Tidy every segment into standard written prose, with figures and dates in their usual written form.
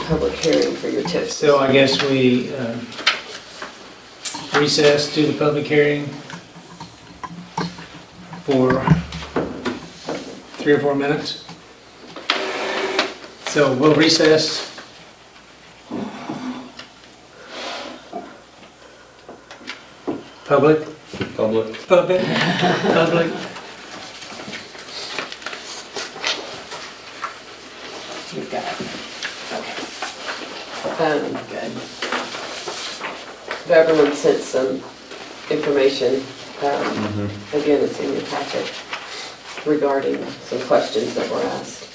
public hearing for your tips. So I guess we recess to the public hearing for 3 or 4 minutes. So we'll recess. Public? Public. Public. Public. You've got it. Good. Everyone sent some information. Again, it's in your packet regarding some questions that were asked.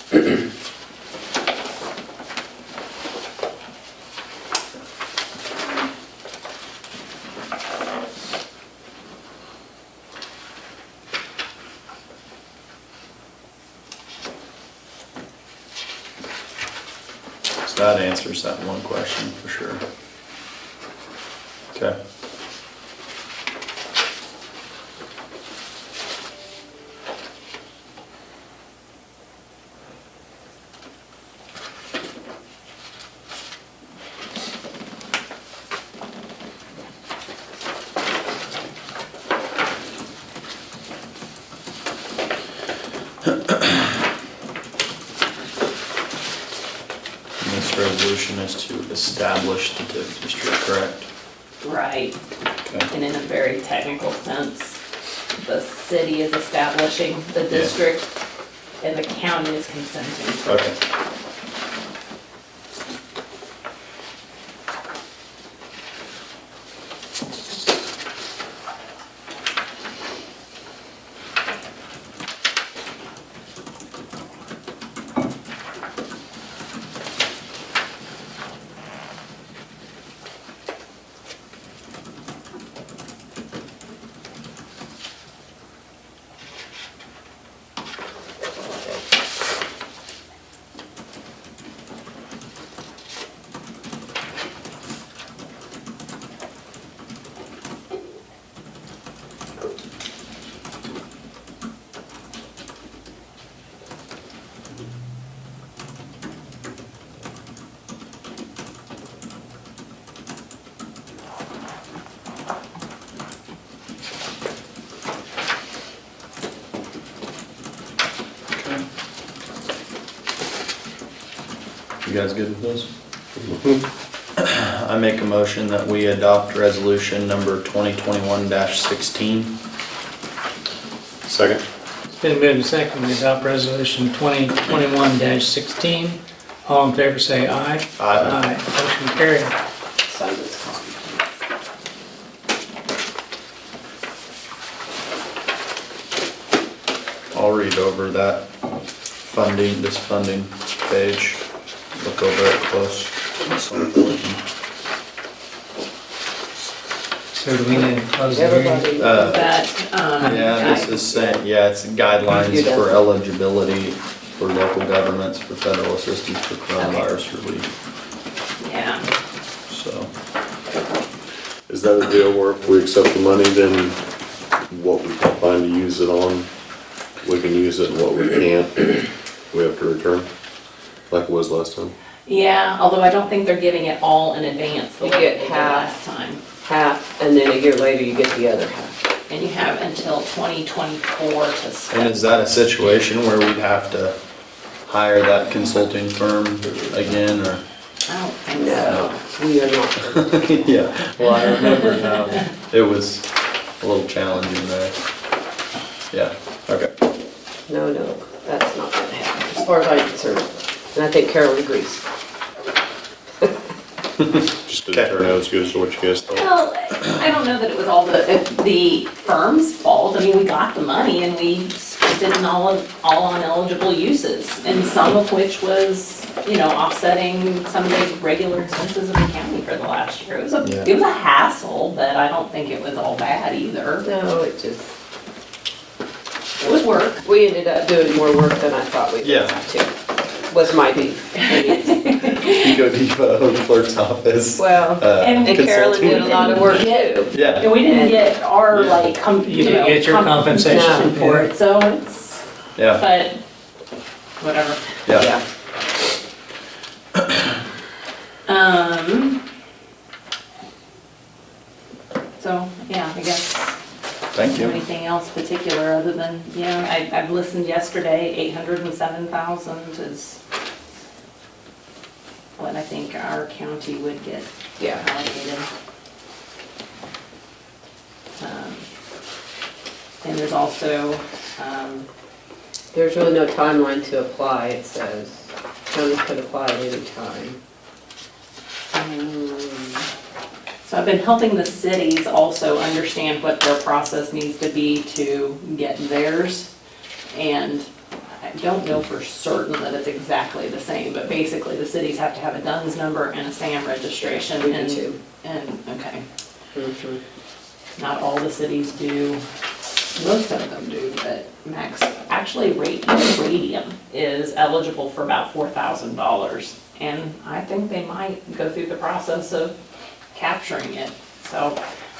So that answers that one question for sure. Okay. This resolution is to establish the TIF district, correct? Right, Okay. and in a very technical sense, the city is establishing the district and the county is consenting to it. Okay. You guys good with this? I make a motion that we adopt resolution number 2021-16. Second. It's been moved and seconded to adopt resolution 2021-16. All in favor say aye. Aye. Motion carried. Sign this copy. I'll read over that funding, this funding page, look over it close. So do we need to close the hearing? Everybody, Is that, Yeah, this is saying, yeah, it's guidelines for eligibility for local governments for federal assistance for coronavirus relief, yeah, so. Is that a deal where if we accept the money, then what we can find to use it on, we can use it, and what we can't, we have to return, like it was last time? yeah, although I don't think they're giving it all in advance the You way get they did half. last time. half, and then a year later you get the other half. And you have until 2024 to And spend. is that a situation where we'd have to hire that consulting firm again, or? I don't think No, so. we are not. Yeah, well, I remember now, it was a little challenging there. Yeah, okay. No, that's not gonna happen, as far as I'm concerned. And I think Carol agrees. Just didn't turn out as good as what you guys thought. Well, I don't know that it was all the firm's fault. I mean, we got the money and we spent it in all on eligible uses. And some of which was, you know, offsetting some of the regular expenses of the county for the last year. It was a hassle, but I don't think it was all bad either. No, It was work. we ended up doing more work than I thought we would Yeah. have to, was my beef. Pico Depot clerk's office. Well, and Carolyn did a lot of work too. Yeah. And we didn't get our, like, You didn't get your compensation. for it, so it's, Yeah, but, whatever. yeah. Yeah. So, yeah, I guess, Thank you. anything else particular other than, I've listened yesterday, 807,000 is what I think our county would get Yeah. allocated. And there's also, There's really no timeline to apply, it says. Counties could apply at any time. so I've been helping the cities also understand what their process needs to be to get theirs. And I don't know for certain that it's exactly the same, but basically the cities have to have a DUNS number and a SAM registration. We do too. Okay, Mhm. not all the cities do, most of them do, but actually Radium is eligible for about $4,000. And I think they might go through the process of capturing it. So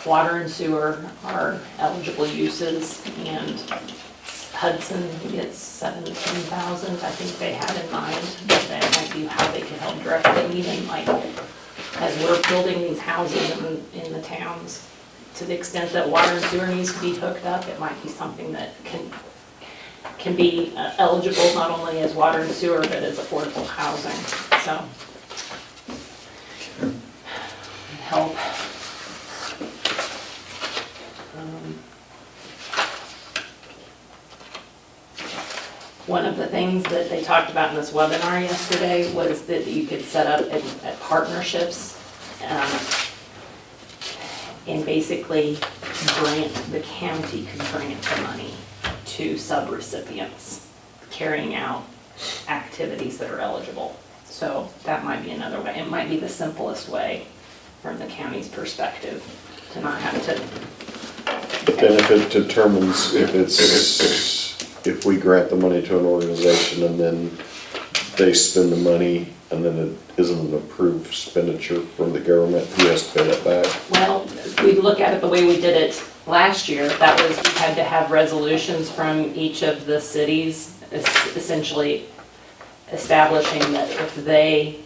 water and sewer are eligible uses, and Hudson gets 17,000, I think they had in mind, that might be how they could help directly, even like, as we're building these houses in the towns, to the extent that water and sewer needs to be hooked up, it might be something that can be eligible not only as water and sewer, but as affordable housing, so. Help. One of the things that they talked about in this webinar yesterday was that you could set up at partnerships and basically the county could grant the money to subrecipients carrying out activities that are eligible. So that might be another way. It might be the simplest way from the county's perspective to not have to. But then if it determines if we grant the money to an organization and then they spend the money and then it isn't an approved expenditure from the government, who has to pay that back? Well, if we look at it the way we did it last year, that was, we had to have resolutions from each of the cities, essentially establishing that if they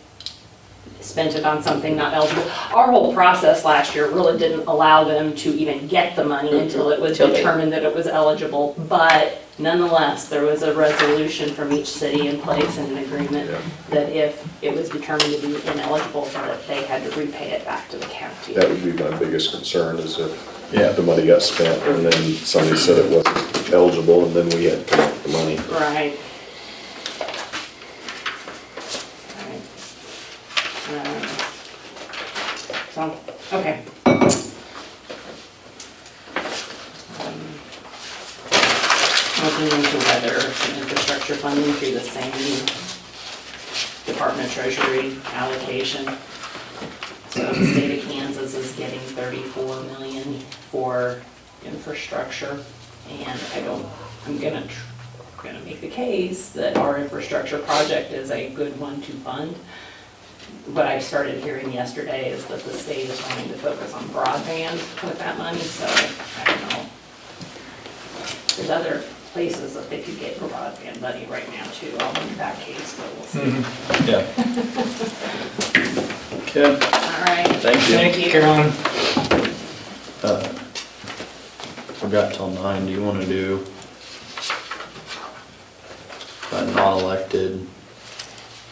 spent it on something not eligible. Our whole process last year really didn't allow them to even get the money until it was determined that it was eligible. But nonetheless, there was a resolution from each city in place and an agreement that if it was determined to be ineligible, that they had to repay it back to the county. That would be my biggest concern, is if the money got spent and then somebody said it wasn't eligible and then we had to come up with the money. Right. So, okay. Looking into whether some infrastructure funding through the same Department of Treasury allocation. So the state of Kansas is getting $34 million for infrastructure, and I'm gonna make the case that our infrastructure project is a good one to fund. What I started hearing yesterday is that the state is wanting to focus on broadband with that money, so I don't know. There's other places that they could get broadband money right now too. I'll make that case, but we'll see. Yeah. Okay, All right. thank you. Thank you, Carolyn. We've got till 9. Do you want to do a non-elected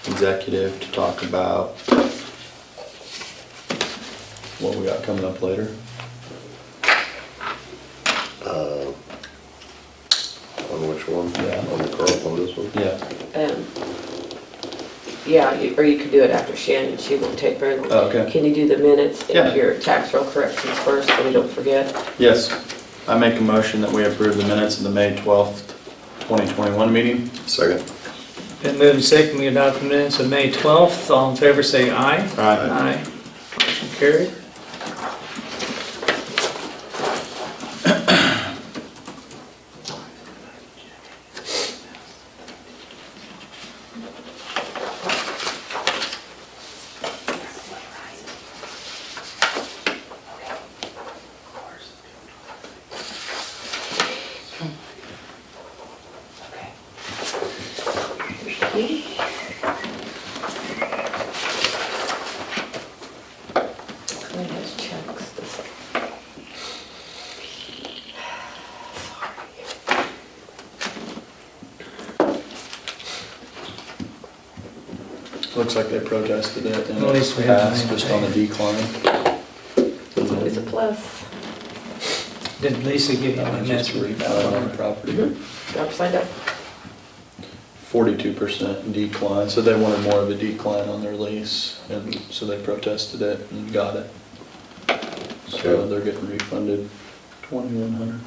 executive to talk about what we got coming up later? On which one? Yeah. On the Carl, on this one? Yeah. Yeah, or you could do it after Shannon, she won't take very long. Oh, okay. Can you do the minutes Yeah. and your tax roll corrections first, so we don't forget? Yes, I make a motion that we approve the minutes of the May 12th, 2021 meeting. Second. Been moved and seconded, we adopt the minutes of May 12th. All in favor say aye. Aye. Motion carried. Looks like they protested it and At least we have passed just on a decline. It's always a plus. Did Lisa give you a Just message? rebalance on the property. Upside down. 42% decline, so they wanted more of a decline on their lease, and so they protested it and got it. So Okay. they're getting refunded $2,100.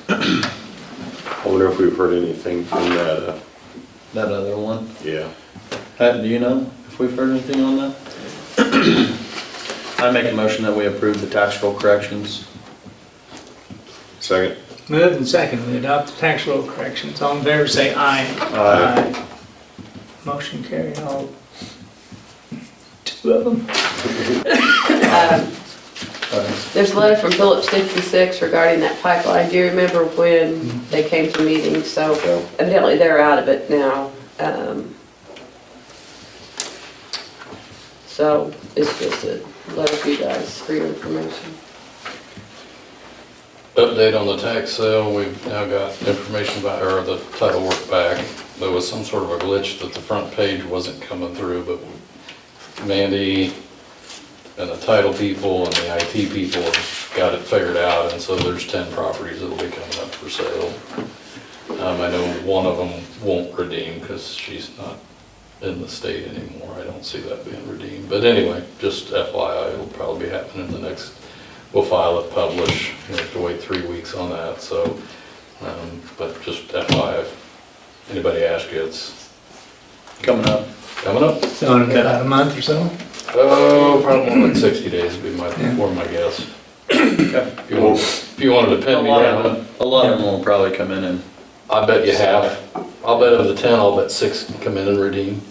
I wonder if we've heard anything from that, That other one, yeah. Do you know if we've heard anything on that? I make a motion that we approve the tax roll corrections. Second? Moved and second, we adopt the tax roll corrections. All in favor, say aye. Aye. Motion carried, all 2 of them. There's a letter from Phillips 56 regarding that pipeline. Do you remember when they came to meetings? So evidently they're out of it now. So it's just a letter for you guys for your information. Update on the tax sale, we've now got information about, or the title work back. There was some sort of a glitch that the front page wasn't coming through, but Mandy and the title people and the IT people have got it figured out, and so there's 10 properties that'll be coming up for sale. I know one of them won't redeem because she's not in the state anymore. I don't see that being redeemed. But anyway, just FYI, it'll probably be happening in the next, we'll file it, publish, you have to wait 3 weeks on that, so, but just FYI, if anybody asks you, it's Coming up. coming up. So in about a month or so? Oh, probably more like 60 days would be my guess. If you wanted to A pin me lot down, of them will probably come in and, I bet you half. I'll bet of the 10, I'll bet 6 can come in and redeem.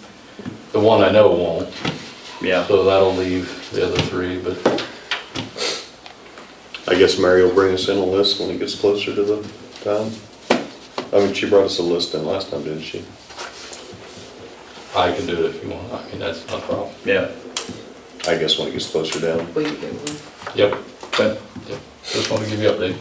The one I know won't, yeah. so that'll leave the other 3, but I guess Mary will bring us in a list when it gets closer to the time. I mean, she brought us a list in last time, didn't she? I can do it if you want. I mean, that's not a problem. Yeah. I guess when it gets closer down. Will you get one? Yep, Okay. yep. Just want to give you an update.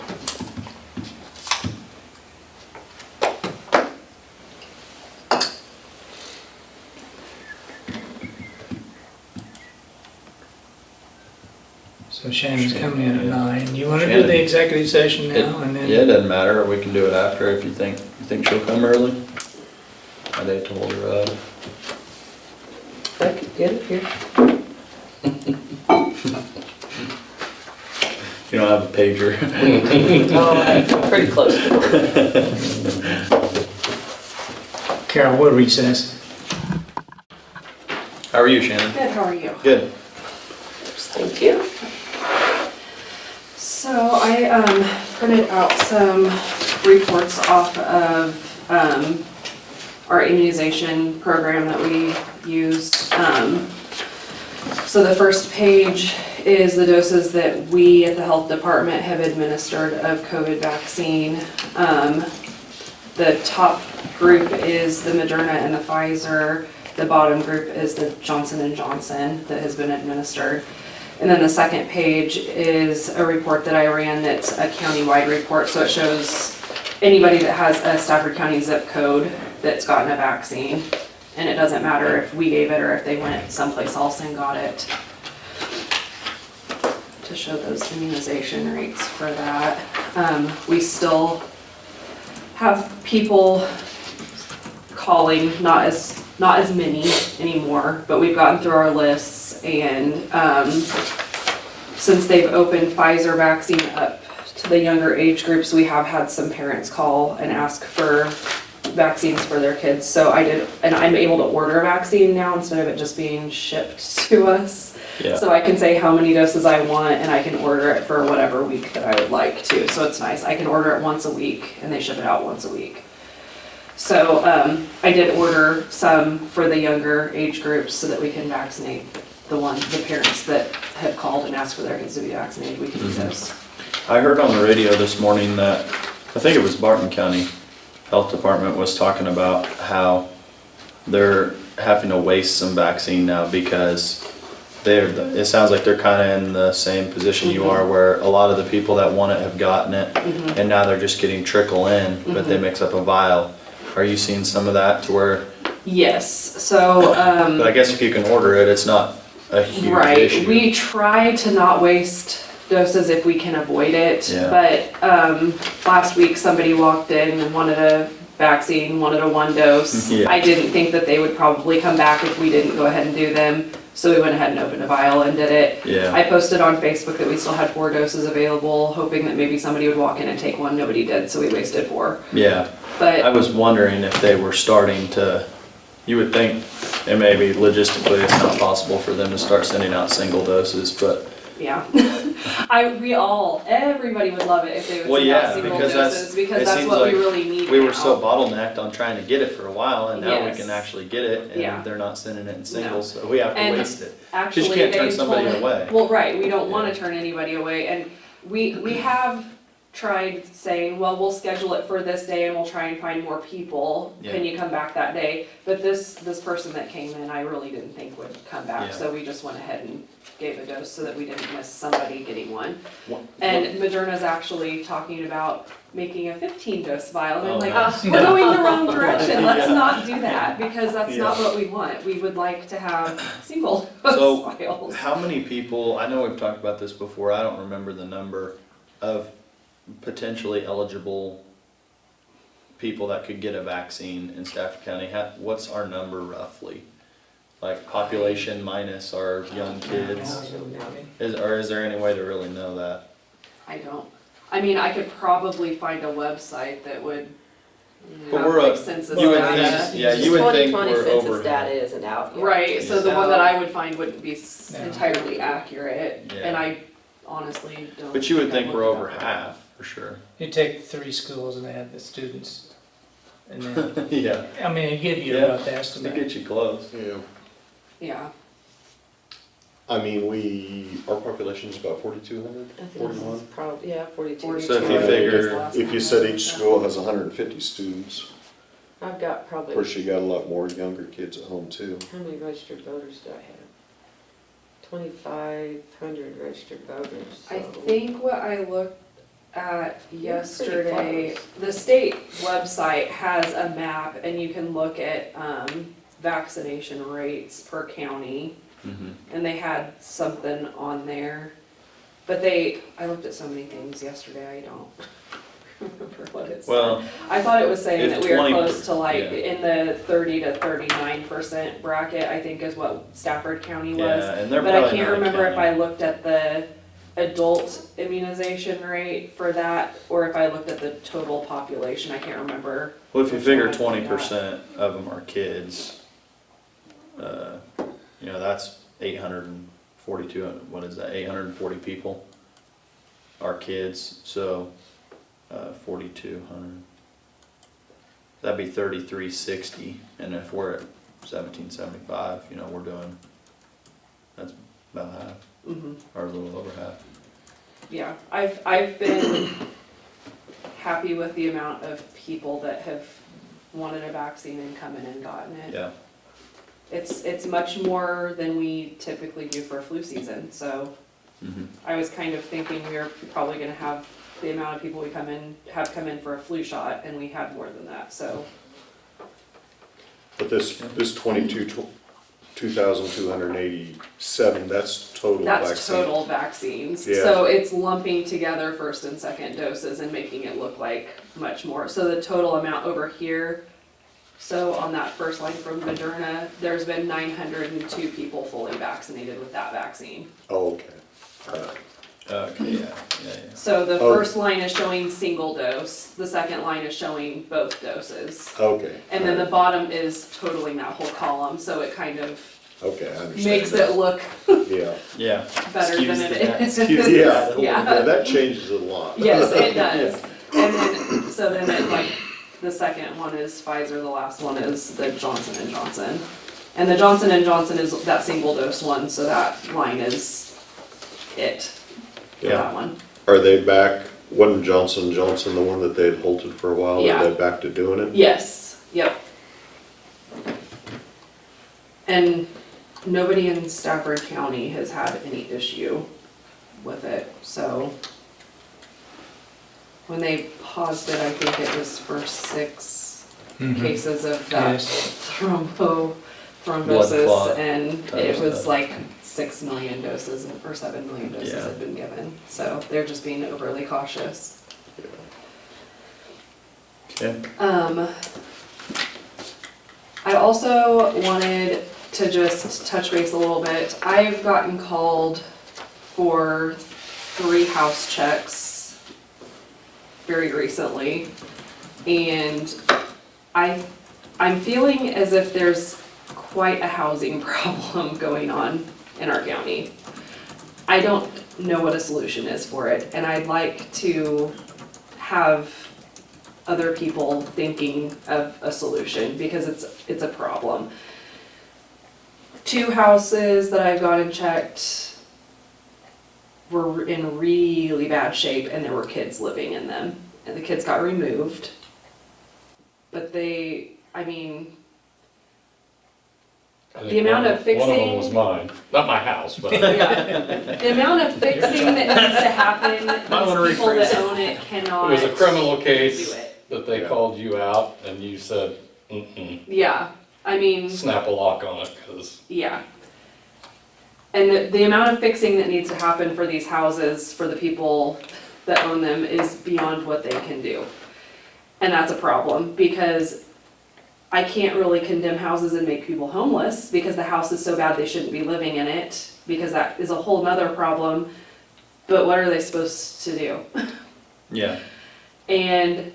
So Shannon's coming in at 9. You want to do the executive session now and then? Yeah, it doesn't matter, we can do it after if you think she'll come early. I'd hate to hold her up. I could get it here. You don't have a pager. Oh, I'm pretty close to it. Carol, we'll recess. How are you, Shannon? Good, how are you? Good. Thank you. So I printed out some reports off of our immunization program that we use. So the first page is the doses that we at the health department have administered of COVID vaccine. The top group is the Moderna and the Pfizer. The bottom group is the Johnson & Johnson that has been administered. And then the second page is a report that I ran that's a county-wide report, so it shows anybody that has a Stafford County zip code that's gotten a vaccine. And it doesn't matter if we gave it or if they went someplace else and got it. To show those immunization rates for that. We still have people calling, not as many anymore, but we've gotten through our lists, and since they've opened Pfizer vaccine up to the younger age groups, we have had some parents call and ask for vaccines for their kids. So I did, and I'm able to order a vaccine now instead of it just being shipped to us. Yeah. So I can say how many doses I want, and I can order it for whatever week that I would like to. So it's nice. I can order it once a week, and they ship it out once a week. So I did order some for the younger age groups so that we can vaccinate the parents that had called and asked for their kids to be vaccinated. We can do this. I heard on the radio this morning that, I think it was Barton County Health Department was talking about how they're having to waste some vaccine now because it sounds like they're kind of in the same position you are, where a lot of the people that want it have gotten it, and now they're just getting trickle in, but they mix up a vial. Are you seeing some of that to where Yes, so, But I guess if you can order it, it's not a huge right, issue. we try to not waste doses if we can avoid it. Yeah. But, last week, somebody walked in and wanted a vaccine, wanted a 1 dose. Yeah. I didn't think that they would probably come back if we didn't go ahead and do them, so we went ahead and opened a vial and did it. Yeah, I posted on Facebook that we still had 4 doses available, hoping that maybe somebody would walk in and take 1. Nobody did, so we wasted 4. yeah. I But, was wondering if they were starting to, you would think it may be logistically it's not possible for them to start sending out single doses, but, yeah. Everybody would love it if they would well, send out yeah, single because doses, because it that's seems what we like really need we were now. so bottlenecked on trying to get it for a while, and now we Yes. can actually get it, Yeah. and they're not sending it in singles, so we have to And waste it. Actually, can't turn they somebody told- away. Well, right, we don't Yeah. wanna turn anybody away, and we have tried saying, well, we'll schedule it for this day and we'll try and find more people. Can Yeah. you come back that day? But this person that came in, I really didn't think would come back, Yeah. so we just went ahead and gave a dose so that we didn't miss somebody getting one. What- And Moderna's actually talking about making a 15 dose vial, and I'm Oh, like, nice. we're going the wrong direction, let's not do that, because that's Yeah. not what we want. We would like to have single So, dose vials. How many people, I know we've talked about this before, I don't remember the number of potentially eligible people that could get a vaccine in Stafford County. What's our number roughly? Like population minus our young kids? Is there any way to really know that? I don't, I mean, I could probably find a website that would But have we're like up- census you would data. think- yeah, you would think 2020 we're census over. data isn't out yet. Right, so the one that I would find wouldn't be Yeah. entirely accurate, Yeah. and I honestly don't. But you would think I've we're looked over it up. half, for sure. You take 3 schools and add the students, and then, Yeah, I mean, it give you Yeah. a rough to estimate. get you close. Yeah, Yeah, I mean, our population's about 4,200, I think it's 41. probably, yeah, 42. 42. So if you I think figure- is the last If you one said I each looked at. school has 150 students, I've got of probably, course you got a lot more younger kids at home too. how many registered voters do I have? 2,500 registered voters, I so- think what I looked at yesterday, close. the state website has a map and you can look at, vaccination rates per county. Mhm. And they had something on there. But I looked at so many things yesterday, I don't remember what it said. Well, I thought it was saying if that we were 20 close to like, yeah. in the 30 to 39% bracket, I think is what Stafford County was. yeah, and they're But I probably can't not a remember if county. I looked at the adult immunization rate for that, or if I looked at the total population, I can't remember. Well, if you which figure one I looked 20% of them are kids, that's 842, what is that, 840 people are kids, so 4,200. That'd be 3,360, and if we're at 1,775, we're doing, that's about half, Mhm. or a little over half. Yeah, I've been happy with the amount of people that have wanted a vaccine and come in and gotten it. Yeah, It's much more than we typically do for flu season, so mhm. I was kind of thinking we were probably gonna have the amount of people have come in for a flu shot, and we had more than that, so. But this 2,287, that's total vaccine. That's total vaccines, Yeah. so it's lumping together first and second doses and making it look like much more. So the total amount over here, so on that first line from Moderna, there's been 902 people fully vaccinated with that vaccine. Oh, okay, all right. Okay, yeah. So the Oh. first line is showing single dose, the second line is showing both doses. Okay. And then the bottom is totaling that whole column, so it kind of Okay, I understand. makes it look Yeah. Yeah. better Excuse than the- it is. excuse Yeah, Yeah. that changes a lot. Yes, it does. And then, so then it like, the second one is Pfizer, the last one is the Johnson & Johnson. And the Johnson & Johnson is that single dose one, so that line is it, for Yeah. that one. Are they back, wasn't Johnson & Johnson the one that they had halted for a while? Yeah. Are they back to doing it? Yes, yep. And nobody in Stafford County has had any issue with it, so. When they paused it, I think it was for 6 Mhm. cases of that Yes. Blood thrombosis, clot and type it was stuff. like 6 million doses or 7 million doses Yeah. had been given. So they're just being overly cautious. Okay. I also wanted to just touch base a little bit. I've gotten called for 3 house checks very recently, and I'm feeling as if there's quite a housing problem going on in our county. I don't know what a solution is for it, and I'd like to have other people thinking of a solution because it's a problem. 2 houses that I've gone and checked were in really bad shape and there were kids living in them. And the kids got removed. But I mean, I think the amount of One of them fixing- was mine, not my house, but yeah, the amount of fixing that needs to happen, Might wanna these people rephrase that it. own it it cannot was a criminal do case it. that they Yeah. called you out and you said, mm-mm, Yeah, I mean, snap a lock on it, cause yeah. And the amount of fixing that needs to happen for these houses, for the people that own them, is beyond what they can do. And that's a problem, because I can't really condemn houses and make people homeless, because the house is so bad they shouldn't be living in it, because that is a whole nother problem. But what are they supposed to do? Yeah. And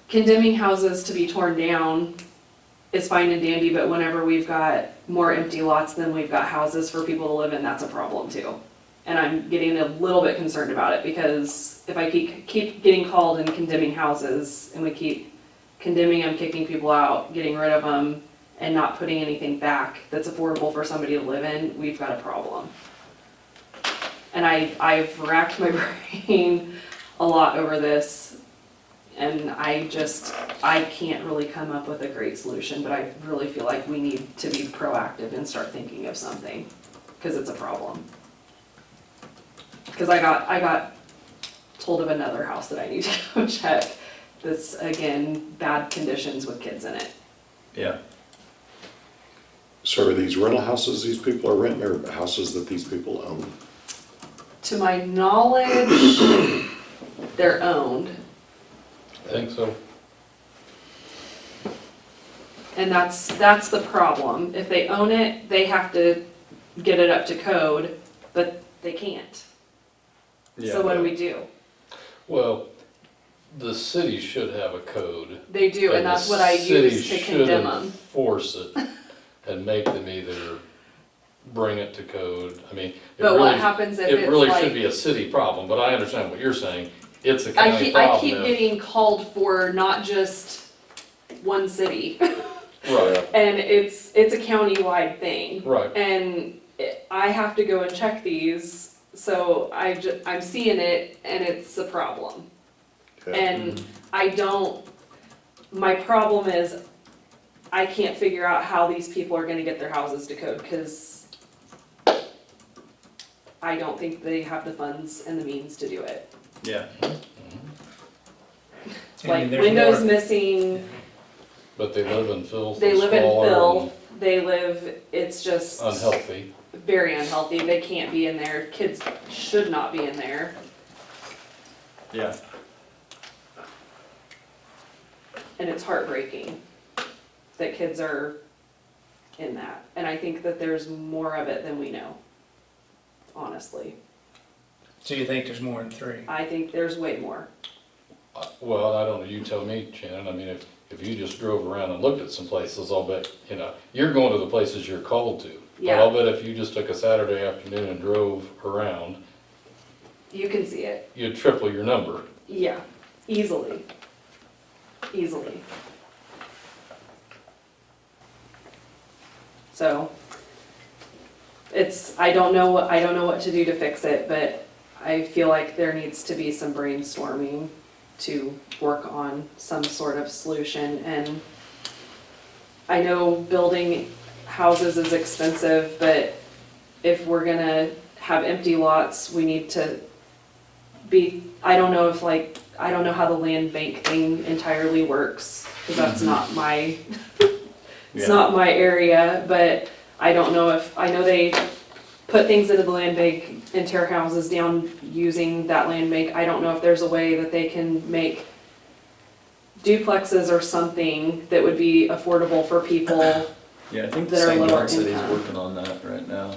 condemning houses to be torn down is fine and dandy, but whenever we've got more empty lots than we've got houses for people to live in, that's a problem too. And I'm getting a little bit concerned about it, because if I keep getting called and condemning houses, and we keep condemning them, kicking people out, getting rid of them, and not putting anything back that's affordable for somebody to live in, we've got a problem. And I've racked my brain a lot over this, and I can't really come up with a great solution, but I really feel like we need to be proactive and start thinking of something, because it's a problem. Because I got told of another house that I need to go check, that's, again, bad conditions with kids in it. Yeah. So are these rental houses these people are renting, or houses that these people own? To my knowledge, they're owned, I think so. and that's the problem. If they own it, they have to get it up to code, but they can't. So what do we do? Well, the city should have a code. They do, and that's what I use to condemn The city them. should enforce it and make them either bring it to code. I mean, it But what really, happens if it it's really should like, be a city problem, but I understand what you're saying. It's a I county keep, I problem. keep getting called for not just one city, Right, and it's a county-wide thing. right. And I have to go and check these, so I'm seeing it, and it's a problem. Okay. And my problem is, I can't figure out how these people are gonna get their houses to code, because I don't think they have the funds and the means to do it. Yeah. Like, there's windows more. Mm-hmm. missing, But they live in filth they and live in squalor filth, it's just and unhealthy. very unhealthy, they can't be in there, kids should not be in there. Yeah. And it's heartbreaking that kids are in that. And I think that there's more of it than we know, honestly. So you think there's more than 3? I think there's way more. Well, I don't know, you tell me, Shannon, I mean, if you just drove around and looked at some places, I'll bet, you're going to the places you're called to. Yeah. But I'll bet if you just took a Saturday afternoon and drove around, You can see it. you'd triple your number. Yeah, easily. Easily. So, I don't know what to do to fix it, but I feel like there needs to be some brainstorming to work on some sort of solution. And I know building houses is expensive, but if we're gonna have empty lots, we need to I don't know if like I don't know how the land bank thing entirely works, because that's not my, it's Yeah. not my area, but I don't know if, I know they put things into the land bank and tear houses down using that land bank. I don't know if there's a way that they can make duplexes or something that would be affordable for people. Yeah, I think that are St. lower John City's income. working on that right now.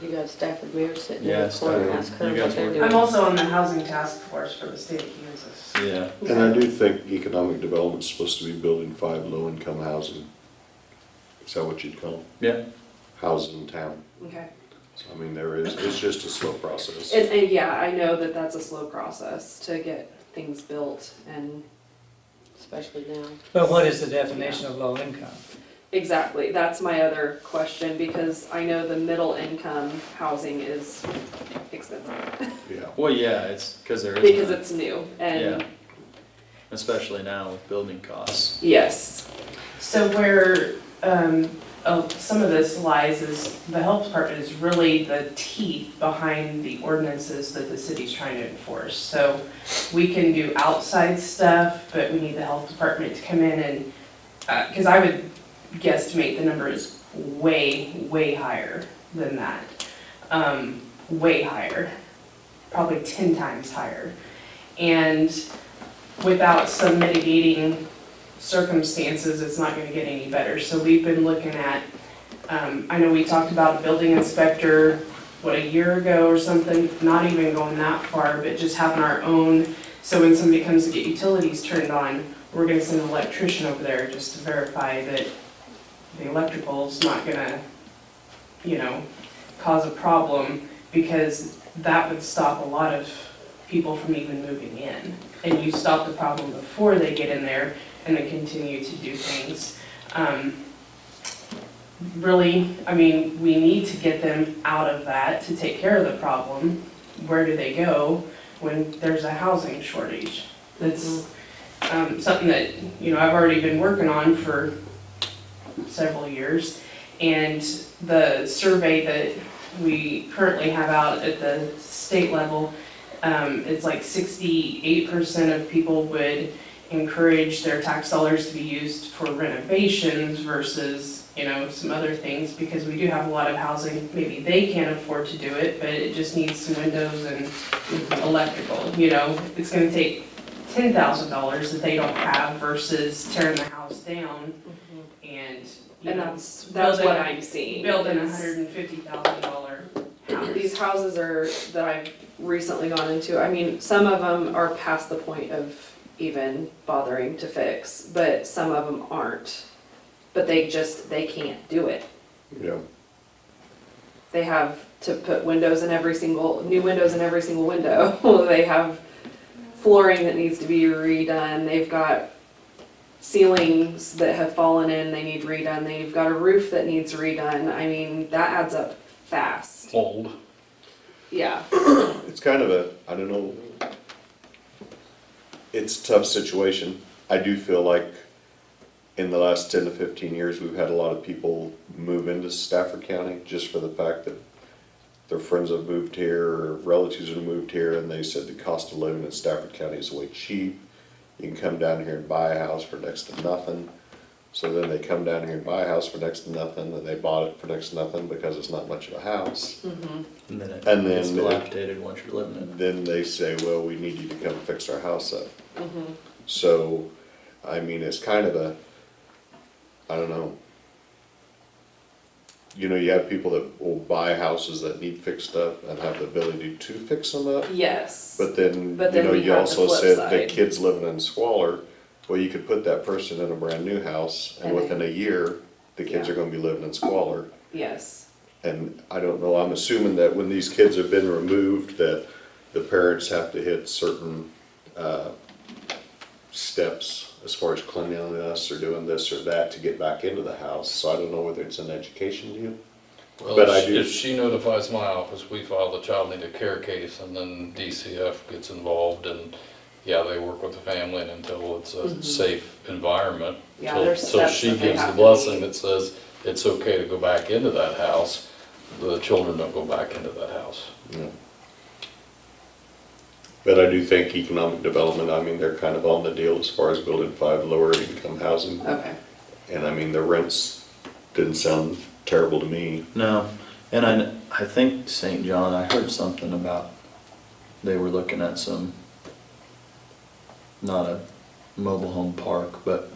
You got Stafford Mirror sitting Yeah, in the corner, Stafford. ask her You what guys they're work- doing. I'm also on the housing task force for the state of Kansas. Yeah, And I do think economic development's supposed to be building 5 low-income housing. Is that what you'd call them? yeah. Houses in town. Okay. So, I mean, it's just a slow process. And yeah, I know that that's a slow process to get things built, and Especially now. But what is the definition of low income? exactly, that's my other question, because I know the middle income housing is expensive, Yeah. Well, yeah, it's because there is. because none. it's new, and Yeah. Especially now with building costs. yes. So where, some of this lies is the health department is really the teeth behind the ordinances that the city's trying to enforce. So we can do outside stuff, but we need the health department to come in and, because I would guesstimate the number is way, way higher than that. Way higher, probably 10 times higher. And without some mitigating circumstances, it's not gonna get any better. So we've been looking at, I know we talked about a building inspector, what, a year ago or something, not even going that far, but just having our own, so when somebody comes to get utilities turned on, we're gonna send an electrician over there just to verify that the electrical's not gonna, cause a problem, because that would stop a lot of people from even moving in. And you stop the problem before they get in there and then continue to do things. Really, I mean, we need to get them out of that to take care of the problem. Where do they go when there's a housing shortage? That's something that, I've already been working on for several years. And the survey that we currently have out at the state level, it's like 68% of people would encourage their tax dollars to be used for renovations versus, some other things, because we do have a lot of housing, maybe they can't afford to do it, but it just needs some windows and electrical, it's gonna take $10,000 that they don't have versus tearing the house down and, And that's what I'm seeing. building a is $150,000 house. These houses that I've recently gone into, I mean, some of them are past the point of even bothering to fix, but some of them aren't. But they can't do it. Yeah. They have to put new windows in every single window. They have flooring that needs to be redone. They've got ceilings that have fallen in, they need redone. They've got a roof that needs redone. I mean, that adds up fast. Mold. Yeah. It's kind of I don't know, it's a tough situation. I do feel like in the last 10 to 15 years, we've had a lot of people move into Stafford County just for the fact that their friends have moved here or relatives have moved here, and they said the cost of living in Stafford County is way cheap. You can come down here and buy a house for next to nothing. So then they come down here and buy a house for next to nothing, and they bought it for next to nothing because it's not much of a house. And then it And gets then dilapidated once you're living in it. then they say, well, we need you to come fix our house up. So, I mean, it's kind of I don't know. You have people that will buy houses that need fixed up and have the ability to fix them up. Yes. But then, But then we you have also the flip said that side. kids living in squalor, well, you could put that person in a brand new house, and And within a year, the kids are gonna be living in squalor. Yes. And I don't know, I'm assuming that when these kids have been removed, that the parents have to hit certain, steps as far as cleanliness or doing this or that to get back into the house. So I don't know whether it's an education deal. Well, But I do- if she notifies my office, we file the child needed care case, and then DCF gets involved, and yeah, they work with the family and until it's a safe environment. Yeah, till- there's till steps she that they gives the have to blessing meet. that says it's okay to go back into that house, the children don't go back into that house. Yeah. But I do think economic development, I mean, they're kind of on the deal as far as building 5 lower income housing. Okay. And I mean, the rents didn't sound terrible to me. No, and I think St. John, I heard something about, they were looking at some, not a mobile home park, but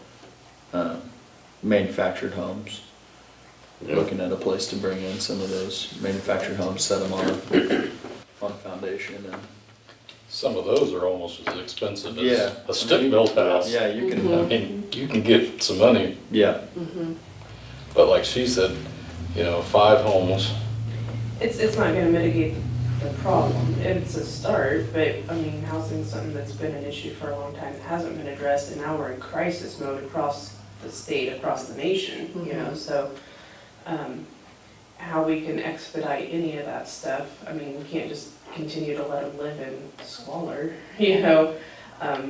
manufactured homes. Yeah. Looking at a place to bring in some of those manufactured homes, set them on a foundation and. Some of those are almost as expensive Yeah. as a stick-built house. Yeah, you I can, mean, you can get some money, yeah, but like she said, you know, 5 homes, It's not gonna mitigate the problem, it's a start, but, I mean, housing's something that's been an issue for a long time, it hasn't been addressed, and now we're in crisis mode across the state, across the nation, you know, so, how we can expedite any of that stuff, I mean, we can't just continue to let them live in squalor, you know?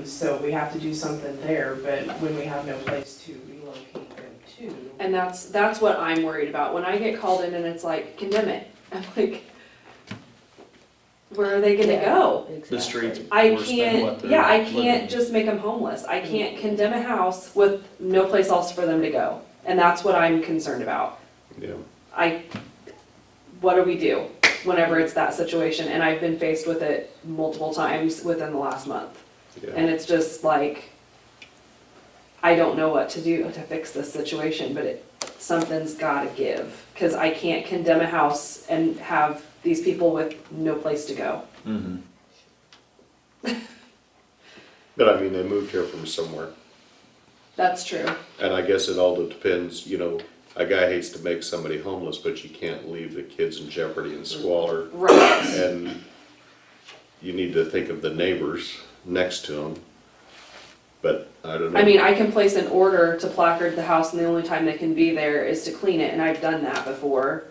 So we have to do something there, but when we have no place to relocate them to. And that's what I'm worried about. When I get called in and it's like, condemn it, I'm like, where are they gonna go? the streets I worse than what can't, they're yeah, I living in. can't just make them homeless. I can't condemn a house with no place else for them to go. And that's what I'm concerned about. Yeah. What do we do whenever it's that situation? And I've been faced with it multiple times within the last month. Yeah. And it's just like, I don't know what to do to fix this situation, but something's gotta give. Cause I can't condemn a house and have these people with no place to go. Mhm. But I mean, they moved here from somewhere. That's true. And I guess it all depends, you know, a guy hates to make somebody homeless, but you can't leave the kids in jeopardy and squalor. Right. And you need to think of the neighbors next to them. But I don't know. I mean, I can place an order to placard the house and the only time they can be there is to clean it, and I've done that before.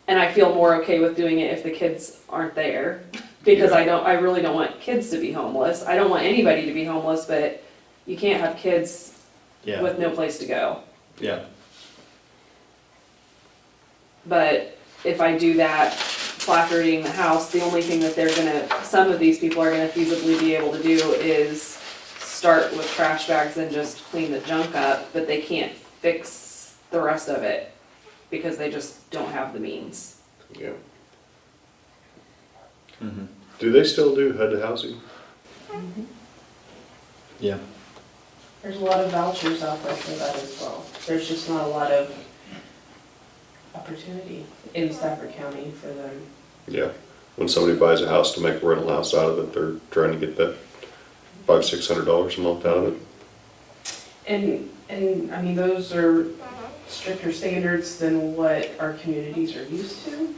And I feel more okay with doing it if the kids aren't there, because I really don't want kids to be homeless. I don't want anybody to be homeless, but you can't have kids Yeah, with no place to go. yeah, But if I do that, placarding the house, the only thing that some of these people are gonna feasibly be able to do is start with trash bags and just clean the junk up, but they can't fix the rest of it because they just don't have the means. Yeah. mhm, Do they still do HUD housing? yeah. There's a lot of vouchers out there for that as well. There's just not a lot of opportunity in Stafford County for them. Yeah. When somebody buys a house to make a rental house out of it, they're trying to get that $500-600 a month out of it. And I mean, those are stricter standards than what our communities are used to.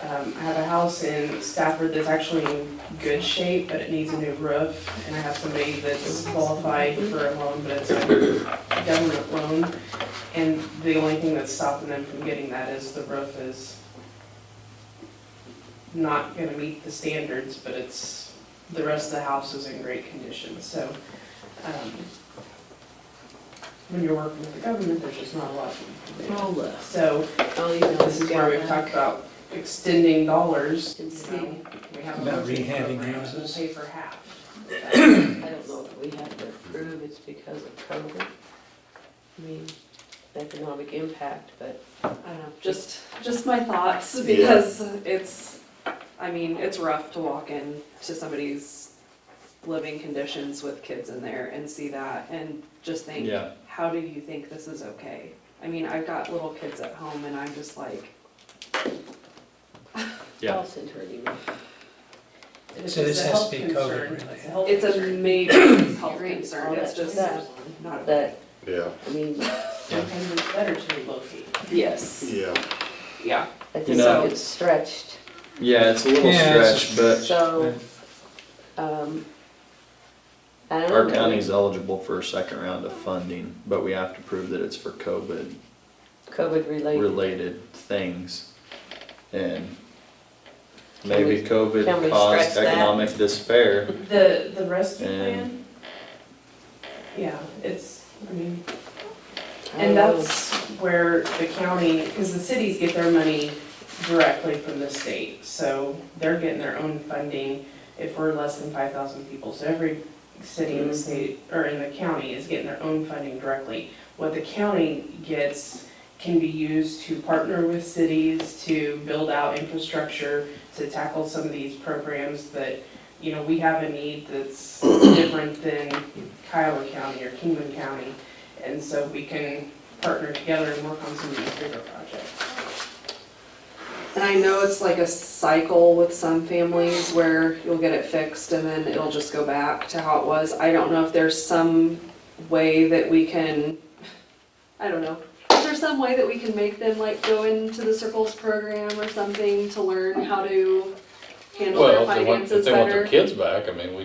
I have a house in Stafford that's actually in good shape, but it needs a new roof. And I have somebody that's qualified for a loan, but it's a government loan. And the only thing that's stopping them from getting that is the roof is not gonna meet the standards, but the rest of the house is in great condition. So, when you're working with the government, there's just not a lot you can do. So, this is where we've talked about extending dollars, you know, we have a About housing rehabbing program, houses. we'll pay for half. I don't know if we have to prove it's because of COVID. I mean, economic impact, but I don't know, just my thoughts, because it's rough to walk into somebody's living conditions with kids in there and see that and just think, Yeah. how do you think this is okay? I mean, I've got little kids at home and I'm just like, Yeah. I'll send her an email. And So if this it's a has health to be concern, COVID it's a related. health it's a concern. major health Agreed. concern, All it's that just stuff. not, That, Yeah. I mean, Sometimes it's better to relocate. yes, Yeah. yeah. I You think know- it's stretched, Yeah, it's a little Yeah, it's stretched, but so, I don't know. our county's eligible for a second round of funding, but we have to prove that it's for COVID COVID related. related things. And Can maybe we COVID stretch caused that? economic despair. The rescue And- plan, yeah, I mean, I and don't know. that's where the county, because the cities get their money directly from the state, so they're getting their own funding if we're less than 5,000 people. So every city in the state, or in the county, is getting their own funding directly. What the county gets can be used to partner with cities to build out infrastructure, to tackle some of these programs that, you know, we have a need that's different than Kiowa County or Kingman County. And so we can partner together and work on some of these bigger projects. And I know it's like a cycle with some families where you'll get it fixed and then it'll just go back to how it was. I don't know if there's some way that we can, I don't know. Is there some way that we can make them like go into the Circles program or something to learn how to handle their Well, if finances they want their better? kids back, I mean,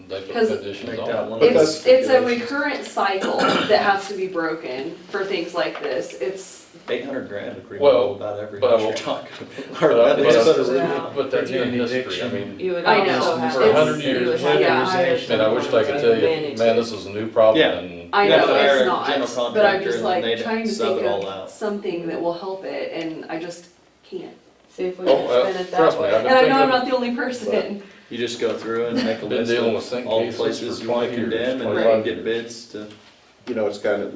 they put 'Cause conditions Make on that it. one of those It's a stipulations. recurrent cycle that has to be broken for things like this. It's, 800 grand to Well, remodel about every but I house will- you're talking But about. I- It's but I- better Yeah. But that's There'd in be an history, I eviction. mean, You would I know. also have. For 100 you years, would have to yeah. hire man, I wish I could someone tell to you, manage man, it. this is a new problem Yeah. and. I You know, have to hire it's a not, general but I'm contractor just and like they'd trying to sub think it all of out. something that will help it, and I just can't. See if we Oh, can well, spin it trust that me, way. I've been And I know I'm thinking- not the only person. You just go through and make a Been list dealing with of sink all the cases places for you want to 20 years, condemn and 25 then get years. bids to. You know, it's kind of,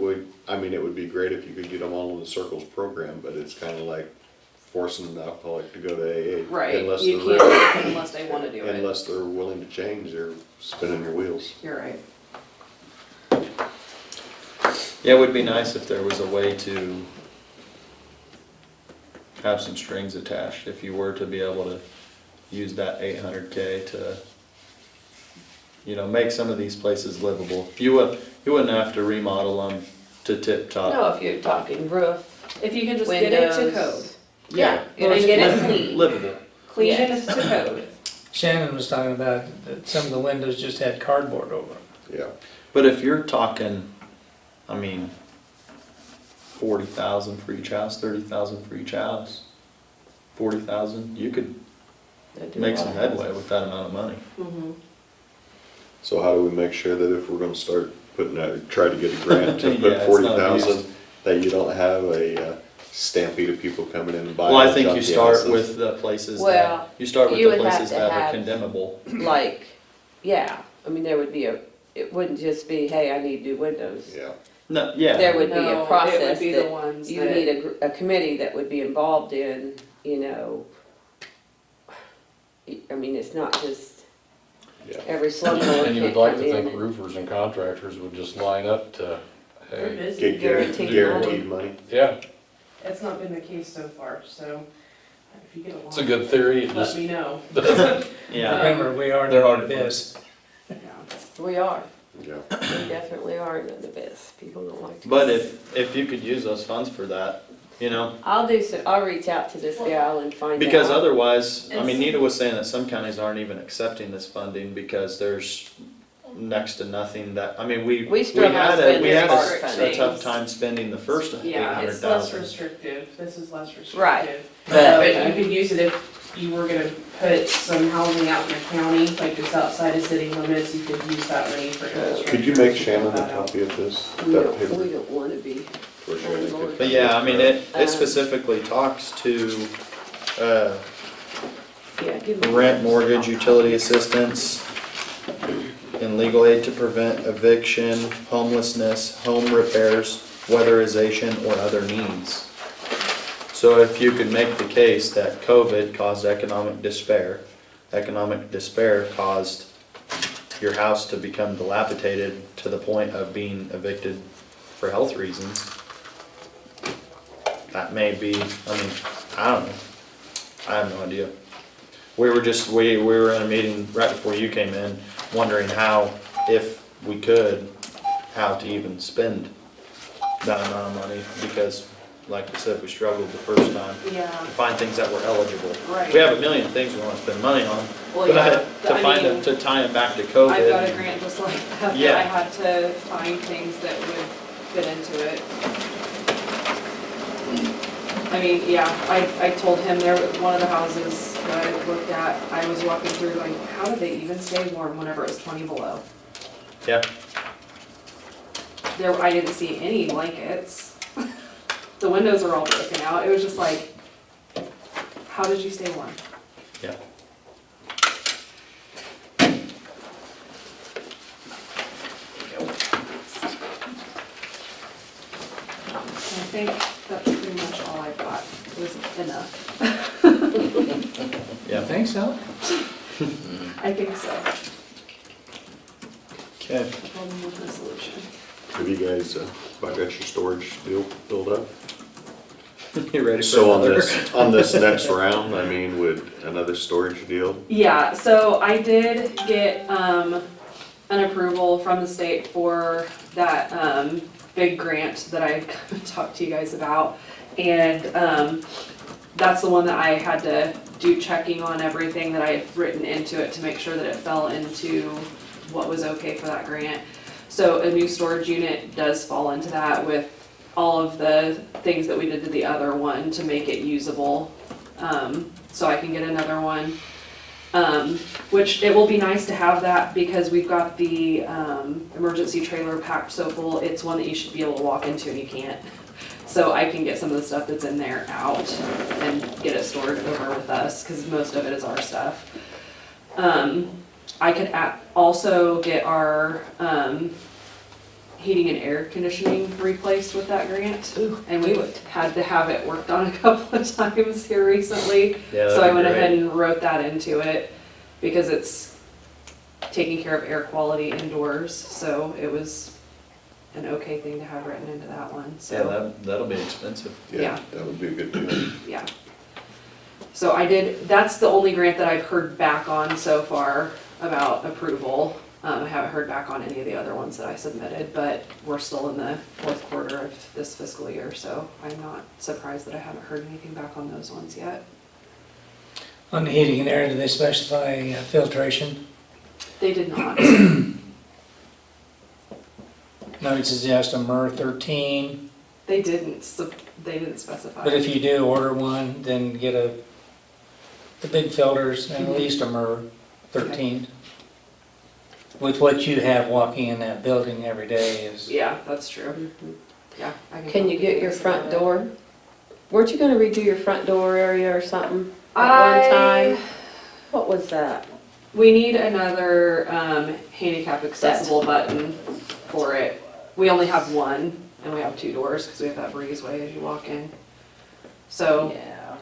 I mean, it would be great if you could get them all in the Circles program, but it's kind of like forcing an alcoholic to go to AA. Right, Unless you they're can't unless they wanna do it. Unless they're willing to change, they're spinning your wheels. You're right. Yeah, it would be nice if there was a way to have some strings attached, if you were to be able to use that 800K to, you know, make some of these places livable. You wouldn't have to remodel them to tip top. No, if you're talking roof, If you can just get it to Windows. code, yeah, and get it clean, Livable. clean it Yes. to code. Shannon was talking about that some of the windows just had cardboard over them. Yeah. But if you're talking, I mean, 40,000 for each house, 30,000 for each house, 40,000, you could they do a make lot some of headway houses. with that amount of money. So how do we make sure that if we're gonna start putting out, try to get a grant to Yeah, put it's not 40,000, abused. that you don't have a stampede of people coming in and buying Well, I think you junky start houses? with the places Well, that, you start with you the would have places to that are have- condemnable. Like, yeah, I mean, there would be it wouldn't just be, hey, I need new windows. Yeah. No, yeah. There would be No, a process it would be the that ones you that- need a committee that would be involved in, you know. I mean, it's not just Yeah. every slumlord And you would can like come to think in. roofers and contractors would just line up to, They're hey, busy. Get Guaranteed guaranteed money. yeah, It's not been the case so far, so if you get along. it's a good theory, it Let just, me know. Yeah. Remember, we are They're doing hard to this. We are, Yeah. we definitely are in the best, people don't like to. But if you could use those funds for that, you know, I'll reach out to this gal and find out. because otherwise, I And mean, some- Nita was saying that some counties aren't even accepting this funding because there's next to nothing that, I mean, we struggle had to a, spend we had this a funding. tough time spending the first Yeah, It's less 800,000. restrictive, this is less restrictive. Right. But you could use it if you were gonna put some housing out in the county, like just outside of city limits, you could use that money for infrastructure. Could you make to Shannon build a that out. copy of this? We That don't, paper? we don't wanna be. For Shannon Lord. could- But yeah, I mean, it Um, specifically talks to, Yeah, give me. rent, mortgage, utility assistance, and legal aid to prevent eviction, homelessness, home repairs, weatherization, or other needs. So if you could make the case that COVID caused economic despair caused your house to become dilapidated to the point of being evicted for health reasons, that may be, I mean, I don't know. I have no idea. We were in a meeting right before you came in, wondering how, if we could, how to even spend that amount of money, because like I said, we struggled the first time Yeah, to find things that were eligible. right. We have a million things we wanna spend money on, Well, but yeah, to I find mean, them, to tie them back to COVID. I've got a grant just like that, that Yeah. I had to find things that would fit into it. I mean, yeah, I told him there, one of the houses that I looked at, I was walking through like, how did they even stay warm whenever it was 20 below? Yeah. There, I didn't see any blankets. The windows were all broken out, it was just like, how did you stay warm? Yeah. think that's pretty much all I've got, was enough. You think so? I think so. Okay. Problem with the solution. Have you guys, about got your storage deal filled up? You ready for So another? on this next round, I mean, would another storage deal? Yeah, so I did get, an approval from the state for that, big grant that I talked to you guys about. And, that's the one that I had to do checking on everything that I had written into it to make sure that it fell into what was okay for that grant. So a new storage unit does fall into that with all of the things that we did to the other one to make it usable. So I can get another one. Which it will be nice to have that because we've got the emergency trailer packed so full, it's one that you should be able to walk into and you can't. So I can get some of the stuff that's in there out and get it stored over with us, because most of it is our stuff. I could also get our heating and air conditioning replaced with that grant. And we had to have it worked on a couple of times here recently. Yeah, So I that'd be went great. ahead and wrote that into it because it's taking care of air quality indoors. So it was an okay thing to have written into that one, so. Yeah, that'll be expensive. Yeah. That would be a good deal. Yeah. So I did, that's the only grant that I've heard back on so far about approval. I haven't heard back on any of the other ones that I submitted, but we're still in the fourth quarter of this fiscal year, so I'm not surprised that I haven't heard anything back on those ones yet. On the heating and air, do they specify filtration? They did not. No, it suggest a MER 13, They didn't specify. but if you do order one, then get the big filters and at least a MER 13. With what you have walking in that building every day is, Yeah, that's true. Yeah. I Can you talk to get your guys front about it. door? Weren't you gonna redo your front door area or something at I- one time? What was that? We need another handicap accessible button for it. We only have one, and we have two doors, because we have that breezeway as you walk in. So Yeah.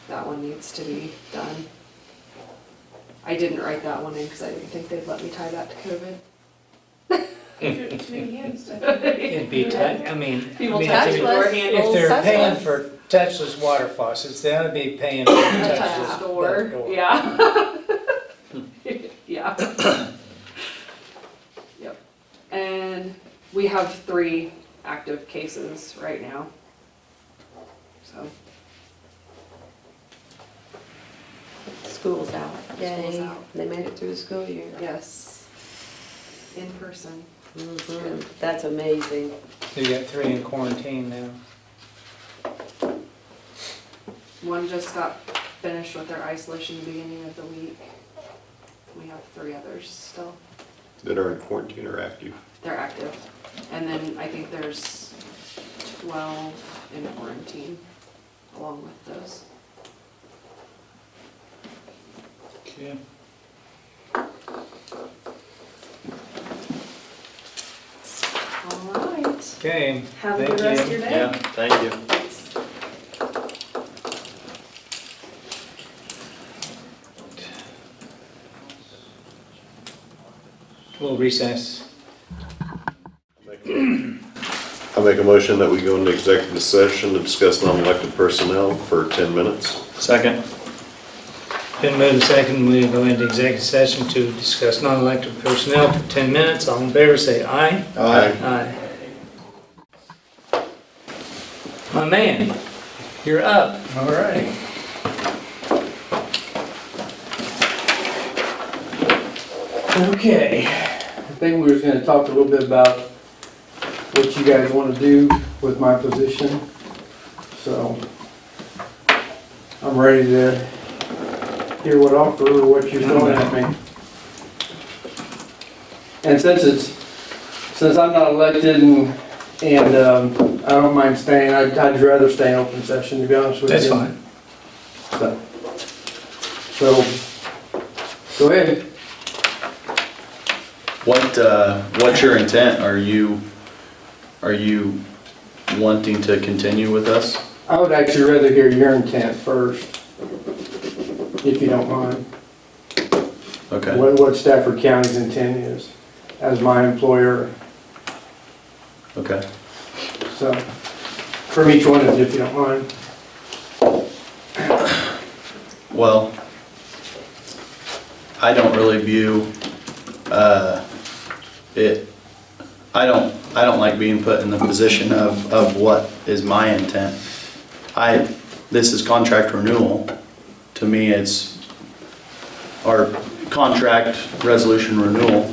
that one needs to be done. I didn't write that one in, because I didn't think they'd let me tie that to COVID. it'd be tight, I mean. People I mean, touch if you- door If handles. they're paying touchless. for touchless water faucets, they ought to be paying for a Touch touchless the door, door. yeah. Yeah. Yep. And we have 3 active cases right now. So, School's out. School's Yay. out. They made it through the school year. yes, in person. Mhm. That's amazing. You got 3 in quarantine now. One just got finished with their isolation at the beginning of the week. We have 3 others still. That are in quarantine or active? They're active. And then I think there's 12 in quarantine along with those. Okay. All right. Okay. Have a thank good rest you. of your day. Yeah, thank you. We'll recess. I make a motion that we go into executive session to discuss non-elected personnel for 10 minutes. Second? Been moved and second, we go into executive session to discuss non-elected personnel for 10 minutes. All in favor, say aye. Aye. Aye. My man, you're up. All right. Okay, I think we were gonna talk a little bit about what you guys wanna do with my position. So, I'm ready to hear what offer or what you're throwing at me. And since I'm not elected and I don't mind staying, I'd rather stay in open session, to be honest with you. That's fine. So, go ahead. What's your intent? Are you wanting to continue with us? I would actually rather hear your intent first, if you don't mind. Okay. What Stafford County's intent is, as my employer, Okay. so, from each one of you, if you don't mind. Well, I don't really view, I don't like being put in the position of what is my intent. This is contract renewal. To me, it's our contract resolution renewal.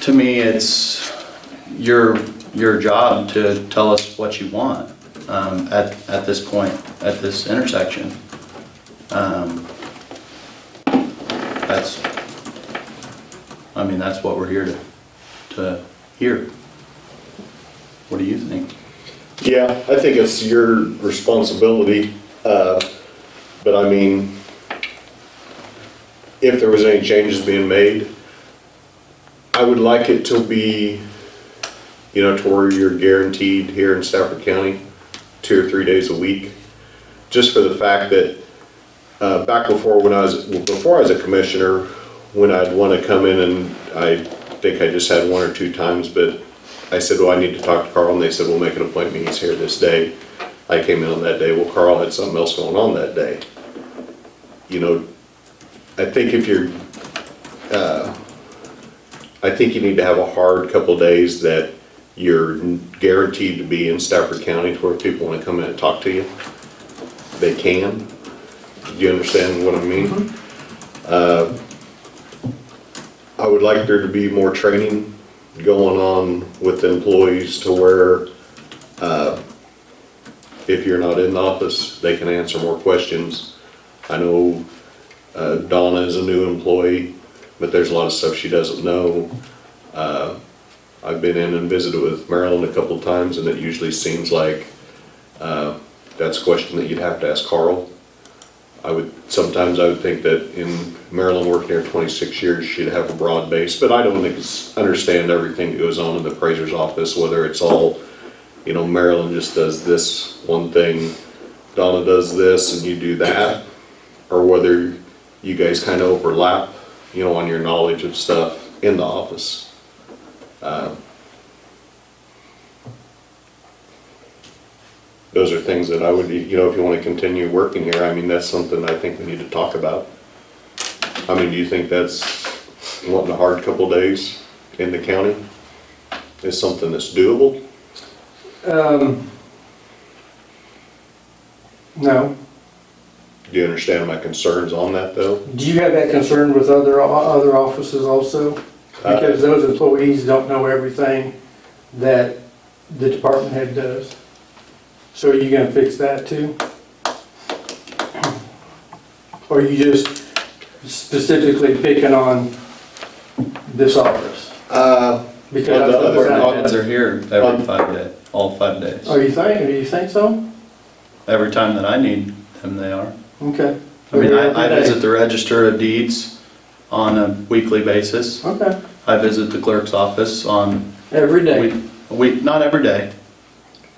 To me, it's your job to tell us what you want, at this point, at this intersection. That's what we're here to hear. What do you think? Yeah, I think it's your responsibility, but I mean, if there was any changes being made, I would like it to be, to where you're guaranteed here in Stafford County 2 or 3 days a week, just for the fact that back before I was a commissioner, when I'd want to come in, and I think I just had 1 or 2 times, but I said, well, I need to talk to Carl, and they said, we'll make an appointment, he's here this day. I came in on that day, well, Carl had something else going on that day. I think I think you need to have a hard couple of days that you're guaranteed to be in Stafford County to where people want to come in and talk to you. They can. Do you understand what I mean? I would like there to be more training going on with employees to where if you're not in the office, they can answer more questions. I know Donna is a new employee, but there's a lot of stuff she doesn't know. I've been in and visited with Marilyn a couple of times, and it usually seems like that's a question that you'd have to ask Carl. Sometimes I would think that in Marilyn working here 26 years, she'd have a broad base, but I don't understand everything that goes on in the appraiser's office, whether it's all, Marilyn just does this one thing, Donna does this, and you do that, or whether you guys kind of overlap, on your knowledge of stuff in the office. Those are things that I would, if you want to continue working here, that's something I think we need to talk about. Do you think that's wanting a hard couple days in the county is something that's doable? No. Do you understand my concerns on that, though? Do you have that concern with other offices also? Because those employees don't know everything that the department head does. So are you gonna fix that too? Or are you just specifically picking on this office? Because The department heads are here every 5 days, all 5 days. Oh, you think so? Every time that I need them, they are. Okay. I visit the Register of Deeds on a weekly basis. Okay. I visit the clerk's office on Every day? not every day.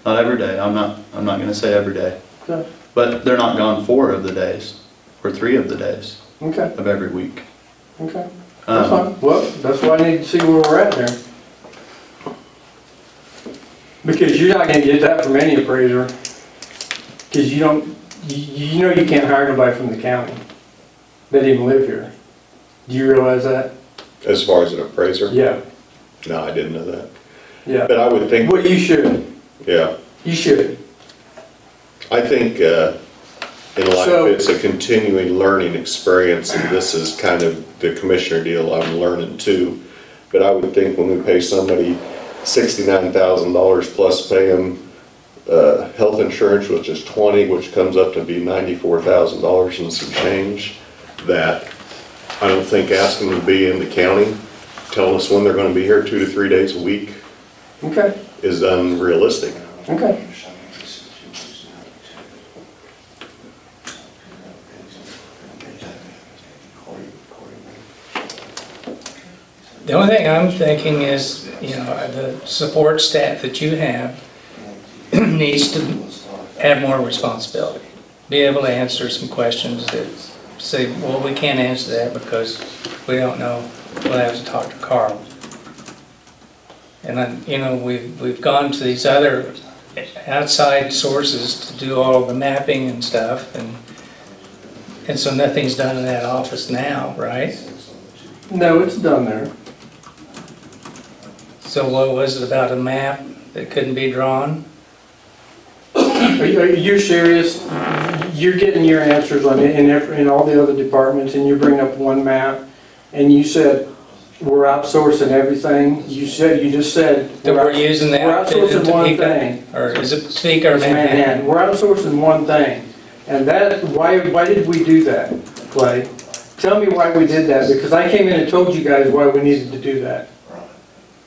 Not every day. I'm not gonna say every day. Okay. But they're not gone 4 of the days, or 3 of the days Okay. of every week. Okay. That's fine. Well, that's why I need to see where we're at there. Because you're not gonna get that from any appraiser. Because you can't hire nobody from the county that even live here. Do you realize that? As far as an appraiser? Yeah. No, I didn't know that. Yeah. But I would think, Well, you should. yeah, You should. I think in life So- it's a continuing learning experience, and this is kind of the commissioner deal I'm learning too. But I would think when we pay somebody $69,000 plus pay them health insurance, which is 20, which comes up to be $94,000 and some change, that I don't think asking them to be in the county, telling us when they're going to be here 2 to 3 days a week Okay. is unrealistic. Okay. The only thing I'm thinking is, the support staff that you have, needs to have more responsibility. Be able to answer some questions that say, well, we can't answer that because we don't know. We'll have to talk to Carl. And then, you know, we've gone to these other outside sources to do all the mapping and stuff, and so nothing's done in that office now, right? No, it's done there. So what was it about a map that couldn't be drawn? Are you serious? You're getting your answers on it in all the other departments, and you bring up one map, and you said, we're outsourcing everything. You just said. That we're using the We're outfit in outsourcing one Topeka? thing. Or is it Topeka or It's Manhattan? Manhattan. We're outsourcing one thing. And that, why did we do that, Clay? Tell me why we did that, because I came in and told you guys why we needed to do that.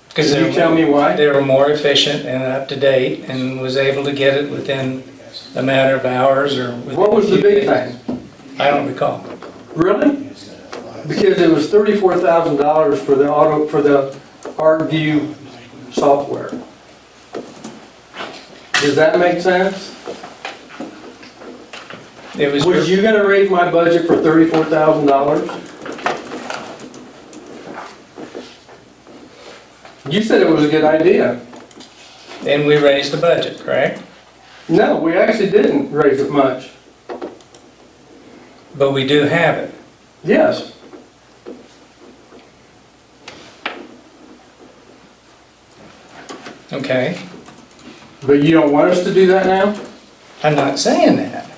Because Can you tell me why? they were more efficient and up to date and was able to get it within a matter of hours or. within What was a the few big days. thing? I don't recall. Really? Because it was $34,000 for the ArcView software. Does that make sense? It was. Was you gonna raise my budget for $34,000? You said it was a good idea. And we raised the budget, correct? No, we actually didn't raise it much. But we do have it. Yes. Okay? But you don't want us to do that now? I'm not saying that.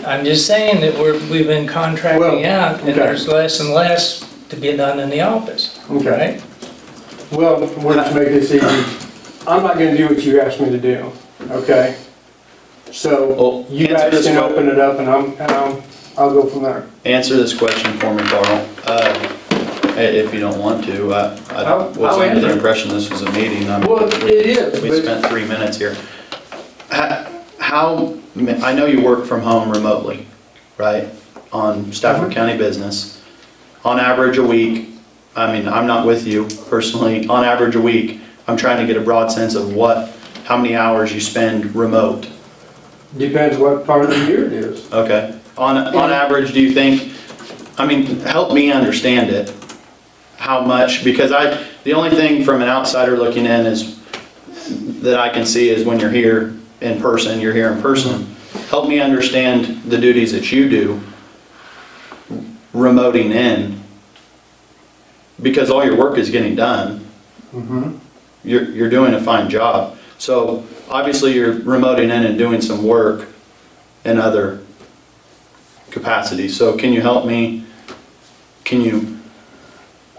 I'm just saying that we've been contracting Well, out and okay. there's less and less to be done in the office, Okay. right? Well, let's make this easy. I'm not gonna do what you asked me to do, okay? So, Well, you answer guys this can que- open it up and I'll go from there. Answer this question for me, Carl. If you don't want to. I I'll was under answer the it. impression this was a meeting. Well, it is, We but- spent 3 minutes here. How, I know you work from home remotely, right? On Stafford Mhm. County business. On average a week, I mean, I'm not with you personally, on average a week, I'm trying to get a broad sense of how many hours you spend remote. Depends what part of the year it is. Okay. On average, do you think, I mean, help me understand it, how much, because the only thing from an outsider looking in is, that I can see is when you're here in person, you're here in person. Help me understand the duties that you do, remoting in, because all your work is getting done. Mhm. You're doing a fine job. So obviously you're remoting in and doing some work in other capacities. So can you help me?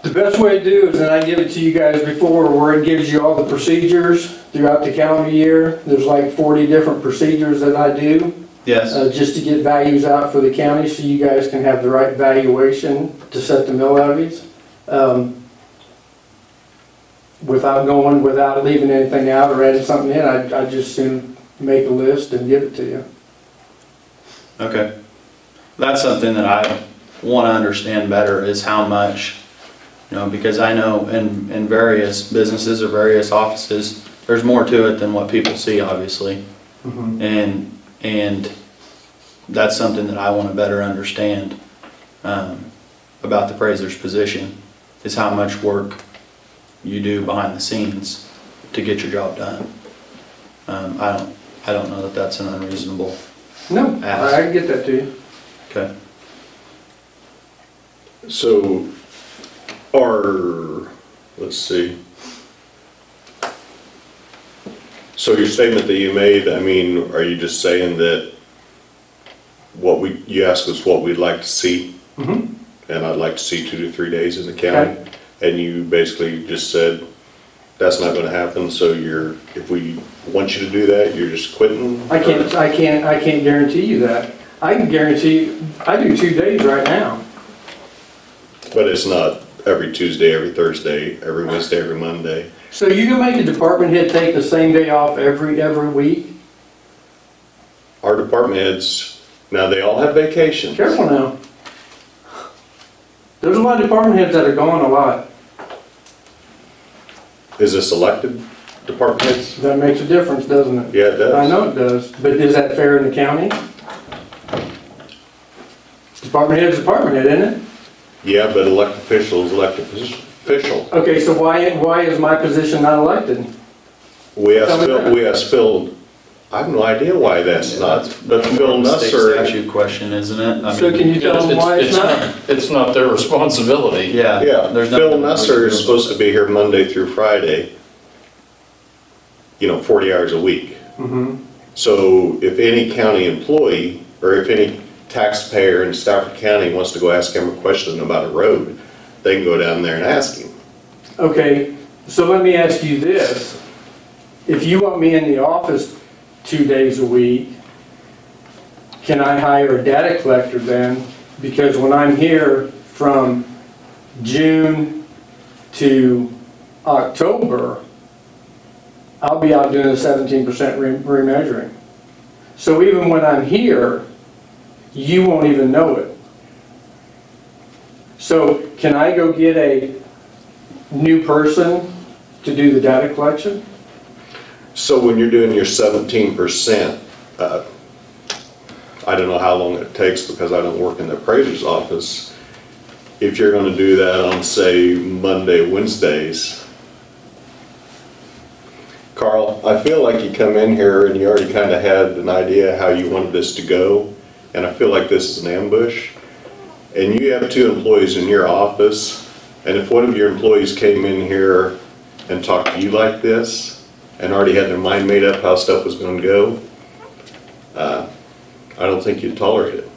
The best way to do is, and I give it to you guys before, where it gives you all the procedures throughout the calendar year. There's like 40 different procedures that I do, Yes, just to get values out for the county so you guys can have the right valuation to set the mill levies. Without leaving anything out or adding something in, I just soon make a list and give it to you. okay. That's something that I want to understand better, is how much, because I know in various businesses or various offices, there's more to it than what people see, obviously. Mhm. And that's something that I want to better understand about the appraiser's position, is how much work you do behind the scenes to get your job done. I don't know that that's an unreasonable No, ask. I can get that to you. Okay. So, let's see. So your statement that you made, I mean, are you just saying that you asked us what we'd like to see? Mhm. And I'd like to see 2 to 3 days in the county? And you basically just said, that's not gonna happen, so if we want you to do that, you're just quitting? I can't guarantee you that. I can guarantee, I do 2 days right now. But it's not every Tuesday, every Thursday, every Wednesday, every Monday. So you can make a department head take the same day off every week? Our department heads, now they all have vacations. Careful now. There's a lot of department heads that are gone a lot. Is this elected? department heads? That makes a difference, doesn't it? Yeah, it does. I know it does, but is that fair in the county? Department head's department head, isn't it? Yeah, but elected official is elected official. Okay, so why is my position not elected? We Tell me that. asked Phil, I have no idea why that's not, but Phil State Nusser, statute question, isn't it? I So mean, can you tell them why it's not? It's not their responsibility. yeah. yeah, there's Phil nothing we can Nusser do is supposed to about be here Monday through Friday, 40 hours a week. Mm-hmm. So if any county employee, or if any taxpayer in Stafford County wants to go ask him a question about a road, they can go down there and ask him. Okay, so let me ask you this. If you want me in the office 2 days a week, can I hire a data collector then? Because when I'm here from June to October, I'll be out doing a 17% remeasuring. So even when I'm here, you won't even know it. So can I go get a new person to do the data collection? So when you're doing your 17%, I don't know how long it takes because I don't work in the appraiser's office. If you're going to do that on, say, Monday, Wednesdays, Carl, I feel like you come in here and you already kind of had an idea how you wanted this to go, and I feel like this is an ambush. And you have 2 employees in your office, and if one of your employees came in here and talked to you like this, and already had their mind made up how stuff was going to go, I don't think you'd tolerate it.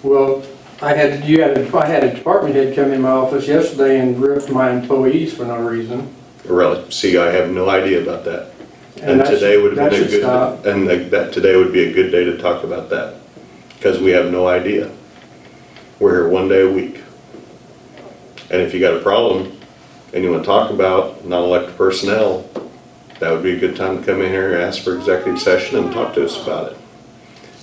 Well, I had a department head come in my office yesterday and ripped my employees for no reason. Really, see, I have no idea about that. And that today would have that been a should stop. good, and that today would be a good day to talk about that, because we have no idea. We're here 1 day a week. And if you got a problem and you want to talk about non-elected personnel, that would be a good time to come in here and ask for executive session and talk to us about it.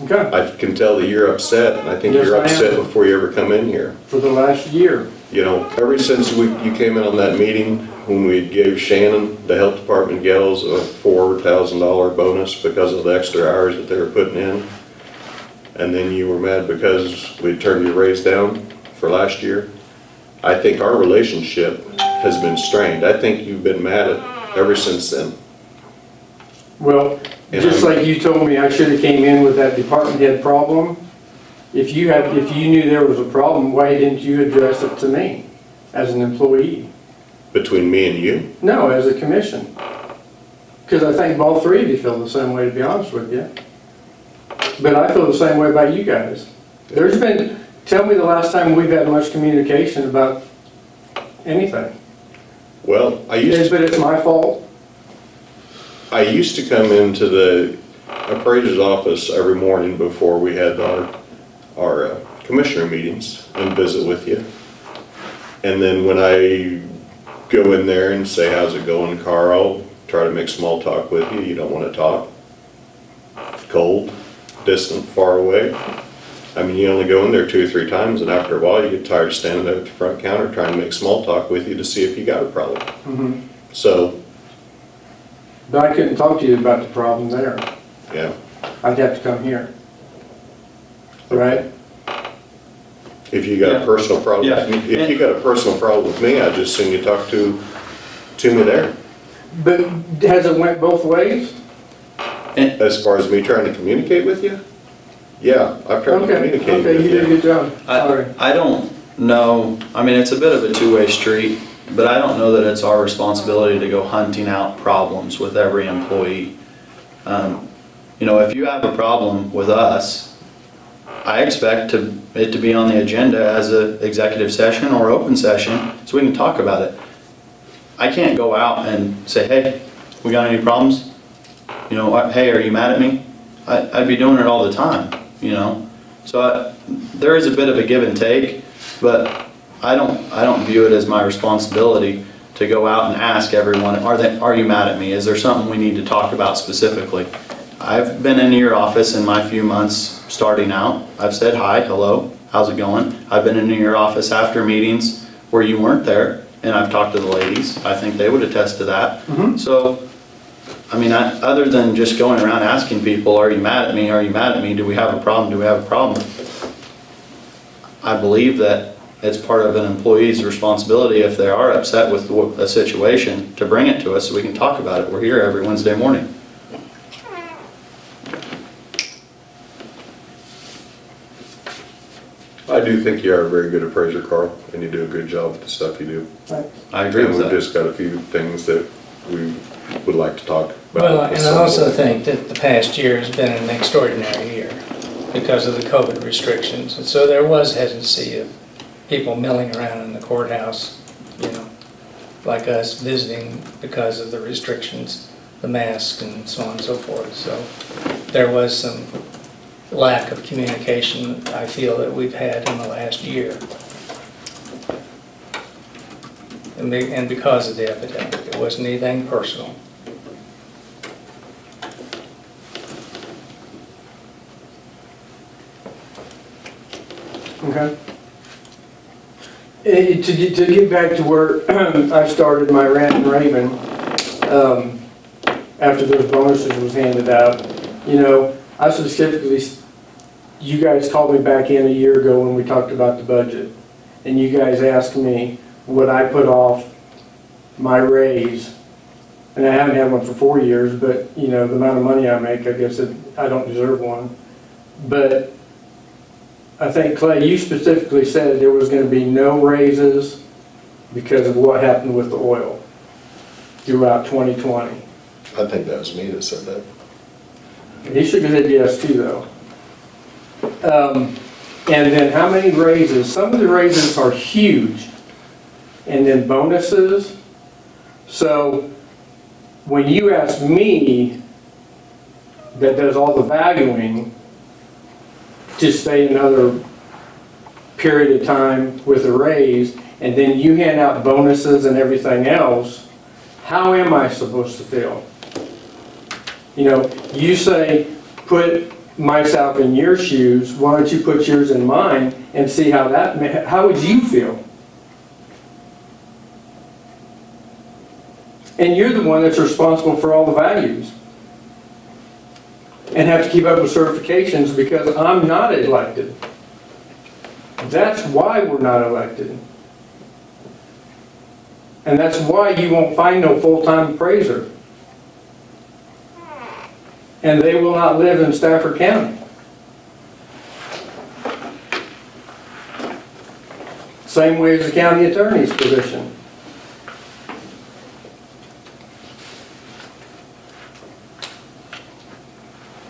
Okay, I can tell that you're upset, and I think Yes, you're I am. upset before you ever come in here. for the last year. Ever since you came in on that meeting, when we gave Shannon, the health department gals, a $4,000 bonus because of the extra hours that they were putting in, and then you were mad because we turned your raise down for last year, I think our relationship has been strained. I think you've been mad at ever since then. Well, And just I'm- like you told me I should have came in with that department head problem, if you knew there was a problem, why didn't you address it to me as an employee? Between me and you, No, as a commission. Because I think all 3 of you feel the same way, to be honest with you. But I feel the same way about you guys. Tell me the last time we've had much communication about anything. well, But it's my fault. I used to come into the appraiser's office every morning before we had our commissioner meetings and visit with you. And then when I go in there and say, how's it going, Carl? Try to make small talk with you, you don't want to talk. Cold, distant, far away. I mean, you only go in there 2 or 3 times, and after a while you get tired of standing there at the front counter trying to make small talk with you to see if you got a problem. Mhm. So, But I couldn't talk to you about the problem there. yeah. I'd have to come here. Right? If you got a personal problem, Yeah. if you got a personal problem with me, I'd just send you talk to me there. But has it went both ways? As far as me trying to communicate with you? Yeah, I've tried to Okay, communicate okay, with you did a you. good job. Sorry. I don't know, I mean, it's a bit of a 2-way street, but I don't know that it's our responsibility to go hunting out problems with every employee. If you have a problem with us, I expect it to be on the agenda as an executive session or open session, so we can talk about it. I can't go out and say, hey, we got any problems? Hey, are you mad at me? I'd be doing it all the time, So there is a bit of a give and take, but I don't view it as my responsibility to go out and ask everyone, are you mad at me? Is there something we need to talk about specifically? I've been into your office in my few months starting out. I've said hi, hello, how's it going? I've been into your office after meetings where you weren't there, and I've talked to the ladies. I think they would attest to that. Mhm. So I mean, other than just going around asking people, are you mad at me? Are you mad at me? Do we have a problem? Do we have a problem? I believe that it's part of an employee's responsibility, if they are upset with a situation, to bring it to us so we can talk about it. We're here every Wednesday morning. I do think you are a very good appraiser, Carl, and you do a good job with the stuff you do. I agree And with we've that. just got a few things that we would like to talk about. Well, with and I some also board. think that the past year has been an extraordinary year because of the COVID restrictions. And so there was hesitancy of people milling around in the courthouse, you know, like us visiting because of the restrictions, the masks and so on and so forth. So there was some lack of communication, I feel, that we've had in the last year. And because of the epidemic, it wasn't anything personal. Okay. To get back to where I started my rant and raving, after those bonuses was handed out, you know, I specifically, you guys called me back in a year ago when we talked about the budget, and you guys asked me, would I put off my raise? And I haven't had one for 4 years, but, you know, the amount of money I make, I guess I don't deserve one. But I think, Clay, you specifically said there was going to be no raises because of what happened with the oil throughout 2020. I think that was me that said that. He should have said yes too, though. And then how many raises? Some of the raises are huge. And then bonuses. So when you ask me, that does all the valuing, to stay another period of time with a raise, and then you hand out bonuses and everything else, how am I supposed to feel? You know, you say, put myself in your shoes, why don't you put yours in mine and see how would you feel? And you're the one that's responsible for all the values. And have to keep up with certifications because I'm not elected. That's why we're not elected. And that's why you won't find no full-time appraiser. And they will not live in Stafford County. Same way as the county attorney's position.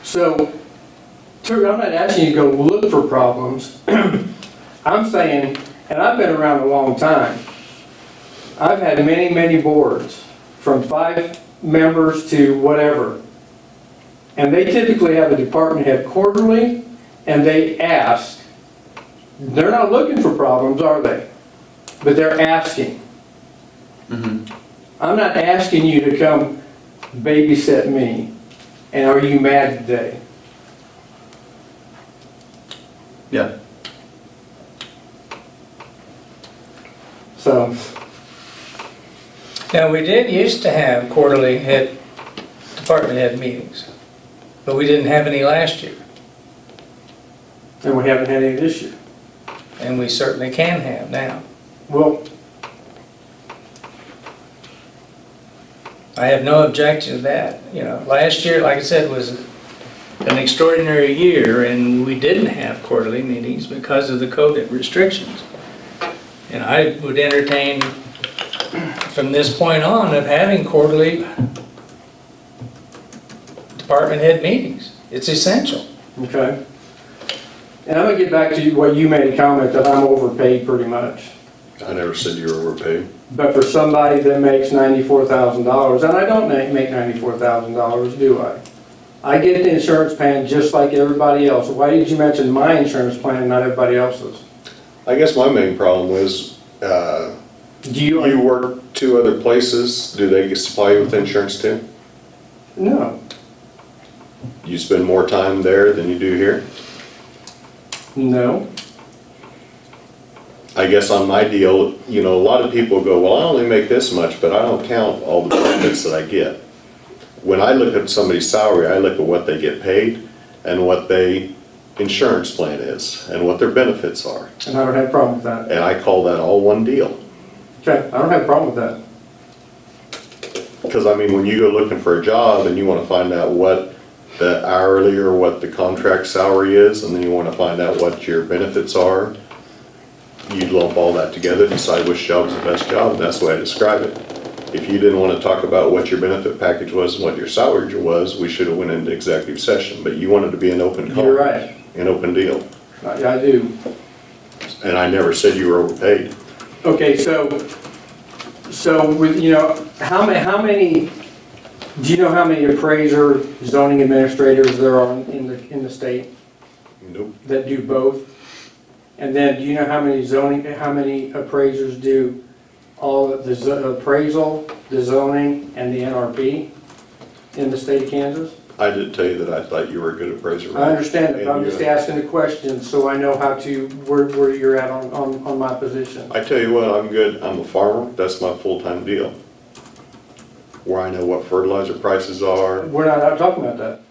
So, I'm not asking you to go look for problems. I'm saying, and I've been around a long time, I've had many, many boards, from 5 members to whatever. And they typically have a department head quarterly, and they ask. They're not looking for problems, are they? But they're asking. Mm-hmm. I'm not asking you to come babysit me. And are you mad today? Yeah. So, Now, we did used to have quarterly department head meetings, but we didn't have any last year, and we haven't had any this year. and we certainly can have now. Well, I have no objection to that. You know, last year, like I said, was an extraordinary year, and we didn't have quarterly meetings because of the COVID restrictions. And I would entertain, from this point on, of having quarterly department head meetings. It's essential. okay. And I'm going to get back to what you made a comment that I'm overpaid pretty much. I never said you were overpaid. But for somebody that makes $94,000, and I don't make $94,000, do I? I get the insurance plan just like everybody else. Why did you mention my insurance plan and not everybody else's? I guess my main problem was, Do you? you work 2 other places, do they supply you with insurance too? No. You spend more time there than you do here? No. I guess on my deal, you know, a lot of people go, well, I only make this much, but I don't count all the benefits that I get. when I look at somebody's salary, I look at what they get paid and what their insurance plan is and what their benefits are. And I don't have a problem with that. And I call that all one deal. Okay, I don't have a problem with that. Because I mean, when you go looking for a job and you want to find out what the hourly or what the contract salary is, and then you want to find out what your benefits are, you lump all that together, decide which job's the best job, and that's the way I describe it. If you didn't want to talk about what your benefit package was and what your salary was, we should have went into executive session, but you wanted to be an open call. You're right. An open deal. I do. And I never said you were overpaid. Okay, so with, you know, how many, do you know how many appraiser, zoning administrators there are in the state Nope. that do both? And then, do you know how many appraisers do all of the appraisal, the zoning, and the NRP in the state of Kansas? I did tell you that I thought you were a good appraiser. I understand it, but I'm And just you- asking the question so I know how to, where you're at on my position. I tell you what, I'm good. I'm a farmer. That's my full-time deal. Where I know what fertilizer prices are. We're not talking about that.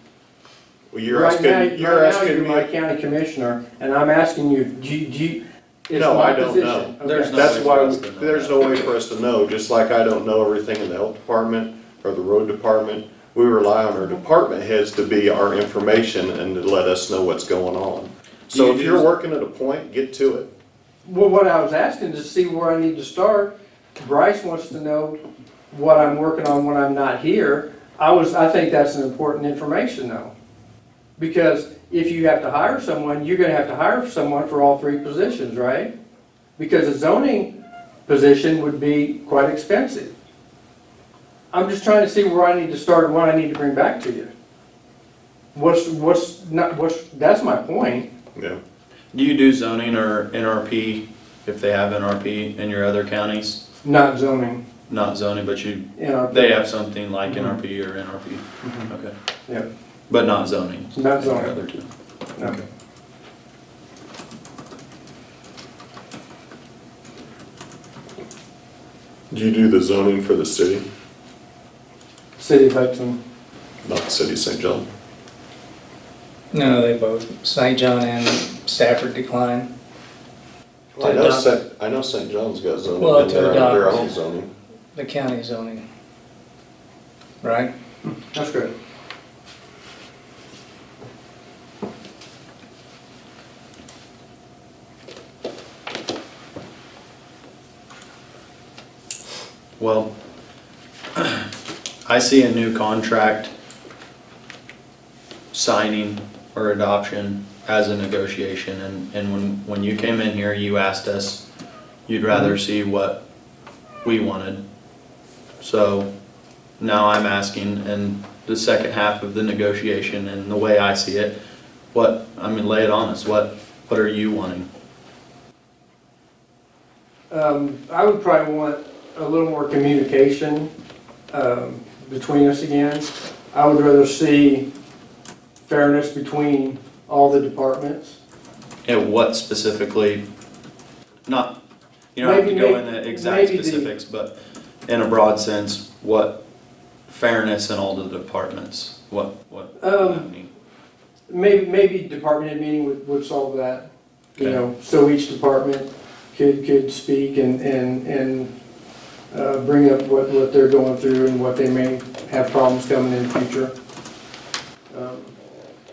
Well, you're Right now, asking, you're right now, asking you're my me. county commissioner, and I'm asking you, it's No, my I don't position. know. Okay. There's no That's way why, for us to know there's that. no way for us to know, just like I don't know everything in the health department or the road department. We rely on our department heads to be our information and to let us know what's going on. So if you're working at a point, get to it. Well, what I was asking is to see where I need to start. Bryce wants to know what I'm working on when I'm not here. I think that's an important information though. Because if you have to hire someone, you're gonna have to hire someone for all three positions, right? Because a zoning position would be quite expensive. I'm just trying to see where I need to start and what I need to bring back to you. That's my point. Yeah. Do you do zoning or NRP, if they have NRP in your other counties? Not zoning, Not zoning, but you, NRP. they have something like Mhm. NRP or NRP? Okay. Yep. But not zoning? Not in your zoning. other two? No. Okay. Do you do the zoning for the city, City of Hudson. not the city of St. John? No, they both, St. John and Stafford decline. I know St. John's got zoning, Well, and to their adopt. own zoning. The county zoning, right? That's good. Well, I see a new contract signing or adoption as a negotiation, and when you came in here, you asked us, you'd rather see what we wanted. So now I'm asking, and the second half of the negotiation, and the way I see it, lay it on us, what are you wanting? I would probably want a little more communication between us again. I would rather see fairness between all the departments. And what specifically, not, you don't have to go Maybe- into exact maybe the- specifics, but in a broad sense, what fairness in all the departments, what does that mean? Maybe department head meeting would solve that. You Okay. know, so each department could speak and bring up what they're going through and what they may have problems coming in the future.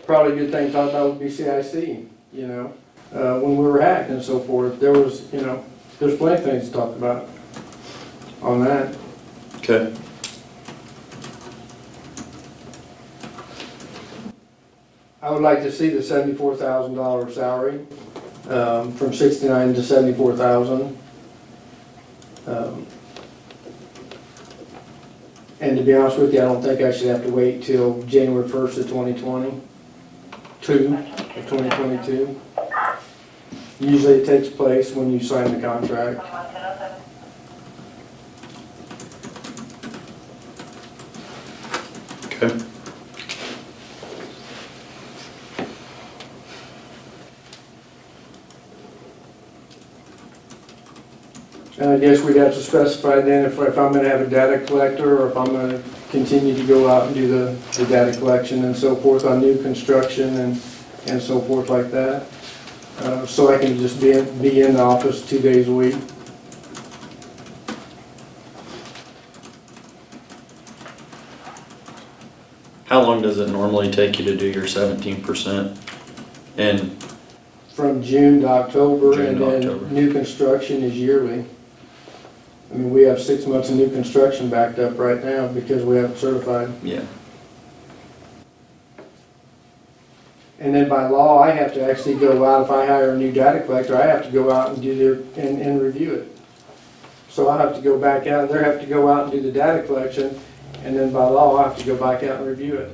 Probably a good thing to talk about would be CIC, you know, when we were hacked and so forth. There was, you know, there's plenty of things to talk about on that. Okay. I would like to see the $74,000 salary, from 69 to 74,000. And to be honest with you, I don't think I should have to wait till January 1st of 2022. Usually it takes place when you sign the contract. Okay. And I guess we'd have to specify then if I'm gonna have a data collector or if I'm gonna continue to go out and do the data collection and so forth on new construction and so forth like that. So I can just be in the office 2 days a week. How long does it normally take you to do your 17%? And From June to October, June and to then October. new construction is yearly. I mean, we have 6 months of new construction backed up right now because we haven't certified. yeah, And then by law, I have to actually go out, if I hire a new data collector, I have to go out and do and review it. So I have to go back out, they have to go out and do the data collection, and then by law, I have to go back out and review it.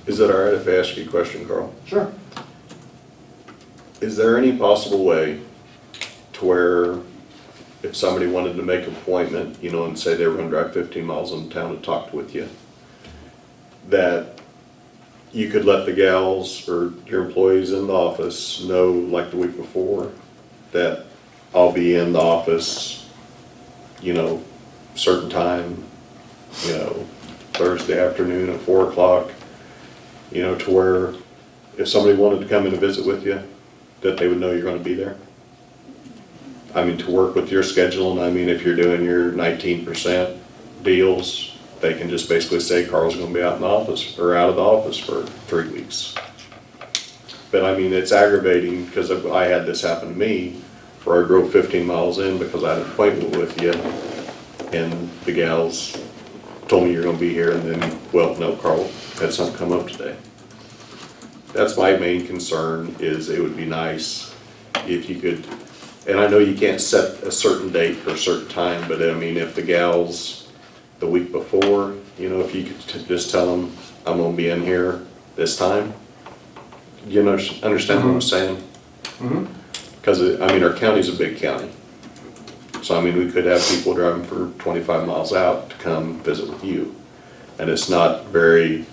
Is it all right if I ask you a question, Carl? Sure. Is there any possible way to where if somebody wanted to make an appointment, you know, and say they were gonna drive 15 miles in town to talk with you, that you could let the gals or your employees in the office know, like the week before, that I'll be in the office, you know, certain time, you know, Thursday afternoon at 4 o'clock, you know, to where if somebody wanted to come in and visit with you, that they would know you're gonna be there? I mean, to work with your schedule, and I mean, if you're doing your 19% deals, they can just basically say Carl's gonna be out in the office, or out of the office for 3 weeks. But I mean, it's aggravating, because I had this happen to me, where I drove 15 miles in because I had an appointment with you, and the gals told me you're gonna be here, and then, well, no, Carl had something come up today. That's my main concern, is it would be nice if you could, and I know you can't set a certain date for a certain time, but I mean, if the gals the week before, you know, if you could just tell them, I'm gonna be in here this time, you know, understand what I'm saying? Because, I mean, our county's a big county. So, I mean, we could have people driving for 25 miles out to come visit with you. And it's not very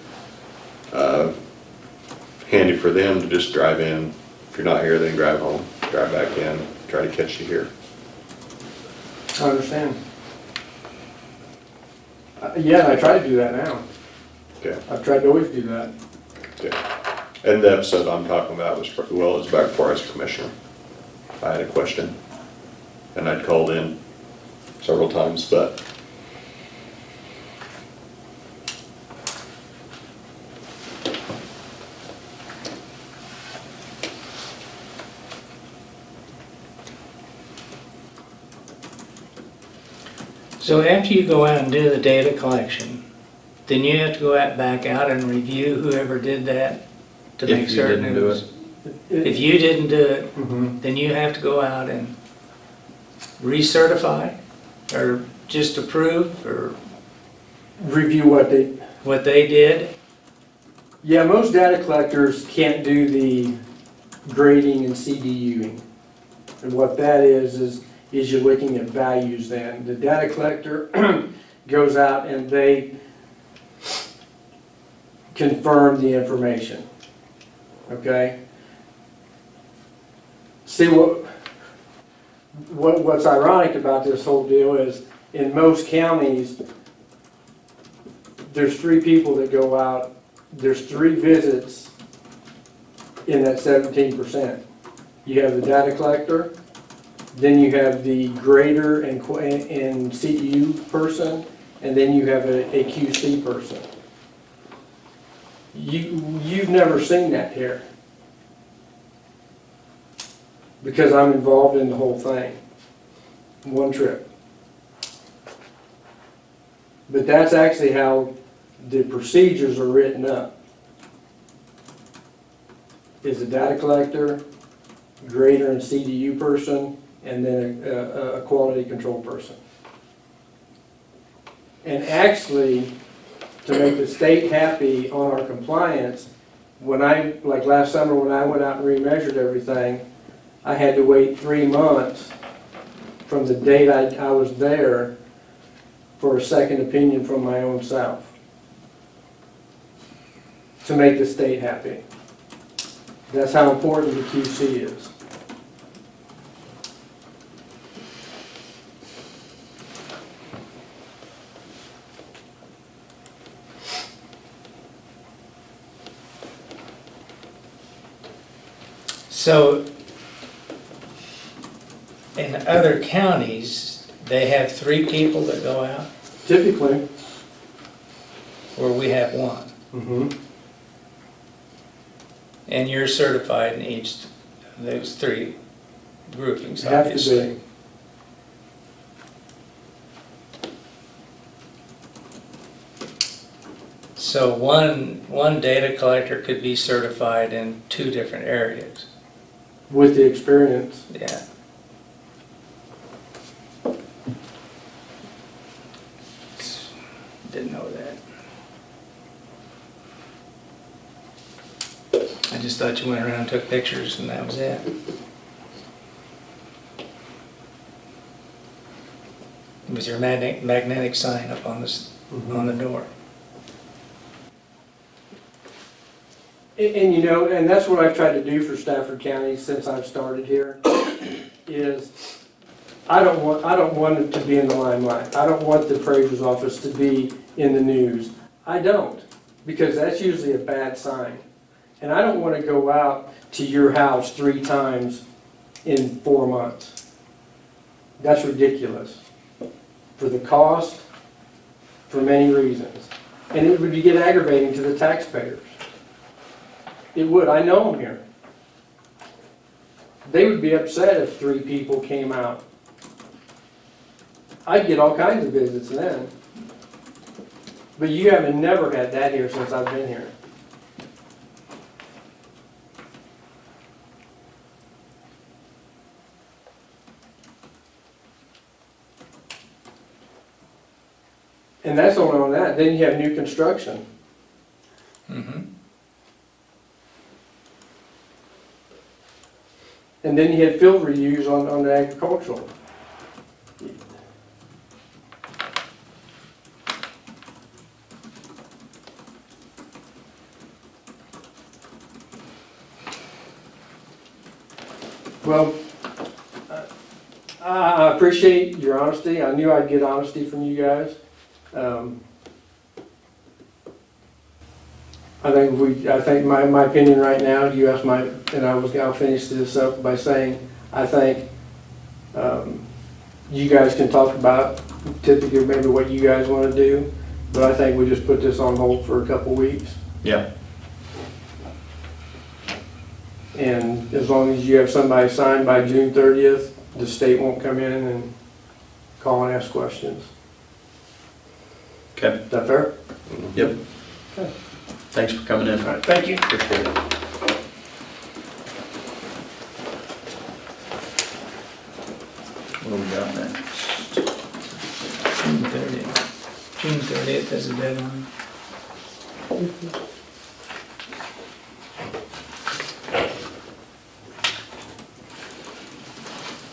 handy for them to just drive in. If you're not here, then drive home, drive back in, try to catch you here. I understand. Yeah, I try to do that now. Okay. I've tried to always do that. Okay. And the episode I'm talking about was, well, it was back before I was a commissioner. I had a question, and I'd called in several times, but So after you go out and do the data collection, then you have to go out, back out and review whoever did that to If make you certain didn't it do was. If you didn't do it, Mhm. then you have to go out and recertify or just approve or Review what they, what they did. yeah, most data collectors can't do the grading and CDUing. And what that is you're looking at values then. The data collector goes out and they confirm the information, okay? See, what's ironic about this whole deal is in most counties, there's 3 people that go out, there's 3 visits in that 17%. You have the data collector, then you have the grader and CEU person, and then you have a QC person. You've never seen that here. Because I'm involved in the whole thing. One trip. But that's actually how the procedures are written up. Is a data collector, grader and CDU person, and then a quality control person. And actually, to make the state happy on our compliance, like last summer when I went out and remeasured everything, I had to wait 3 months from the date I was there for a second opinion from my own self to make the state happy. That's how important the QC is. So in other counties, they have 3 people that go out, Typically. where we have 1. Mm-hmm. And you're certified in each of those 3 groupings, Have to obviously. be. So one data collector could be certified in 2 different areas. With the experience. Yeah. Didn't know that. I just thought you went around and took pictures and that was it. With your magnetic sign up on on the door. And you know, and that's what I've tried to do for Stafford County since I've started here, is I don't want it to be in the limelight. I don't want the appraiser's office to be in the news. I don't, because that's usually a bad sign. And I don't want to go out to your house 3 times in 4 months. That's ridiculous. For the cost, for many reasons. And it would get aggravating to the taxpayers. It would, I know them here. They would be upset if 3 people came out. I'd get all kinds of visits then. But you haven't never had that here since I've been here. And that's only on that. Then you have new construction. Mm-hmm. And then you had field reviews on the agricultural. Well, I appreciate your honesty. I knew I'd get honesty from you guys. I think my opinion right now, you asked I'll finish this up by saying, I think you guys can talk about typically maybe what you guys want to do, but I think we just put this on hold for a couple weeks. Yeah. And as long as you have somebody signed by June 30th, the state won't come in and call and ask questions. Okay. Is that fair? Yep. Okay. Thanks for coming in. All right, thank you. Appreciate it. What do we got next? June 30th. June 30th is a deadline.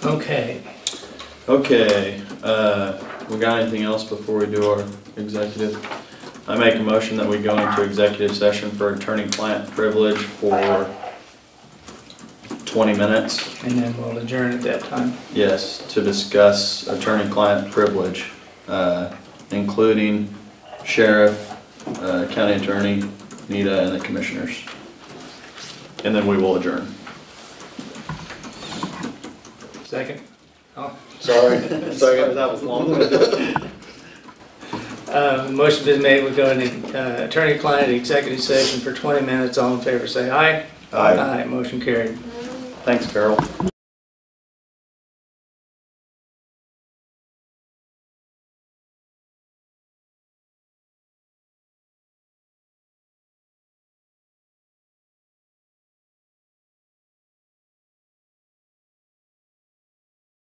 Okay. Okay, we got anything else before we do our executive? I make a motion that we go into executive session for attorney-client privilege for 20 minutes. And then we'll adjourn at that time. Yes, to discuss attorney-client privilege, including sheriff, county attorney, Nita, and the commissioners. And then we will adjourn. Second? Oh. Sorry, that was long. Motion been made, we go into attorney-client executive session for 20 minutes. All in favor say aye. Aye. Aye, motion carried. Thanks, Carol.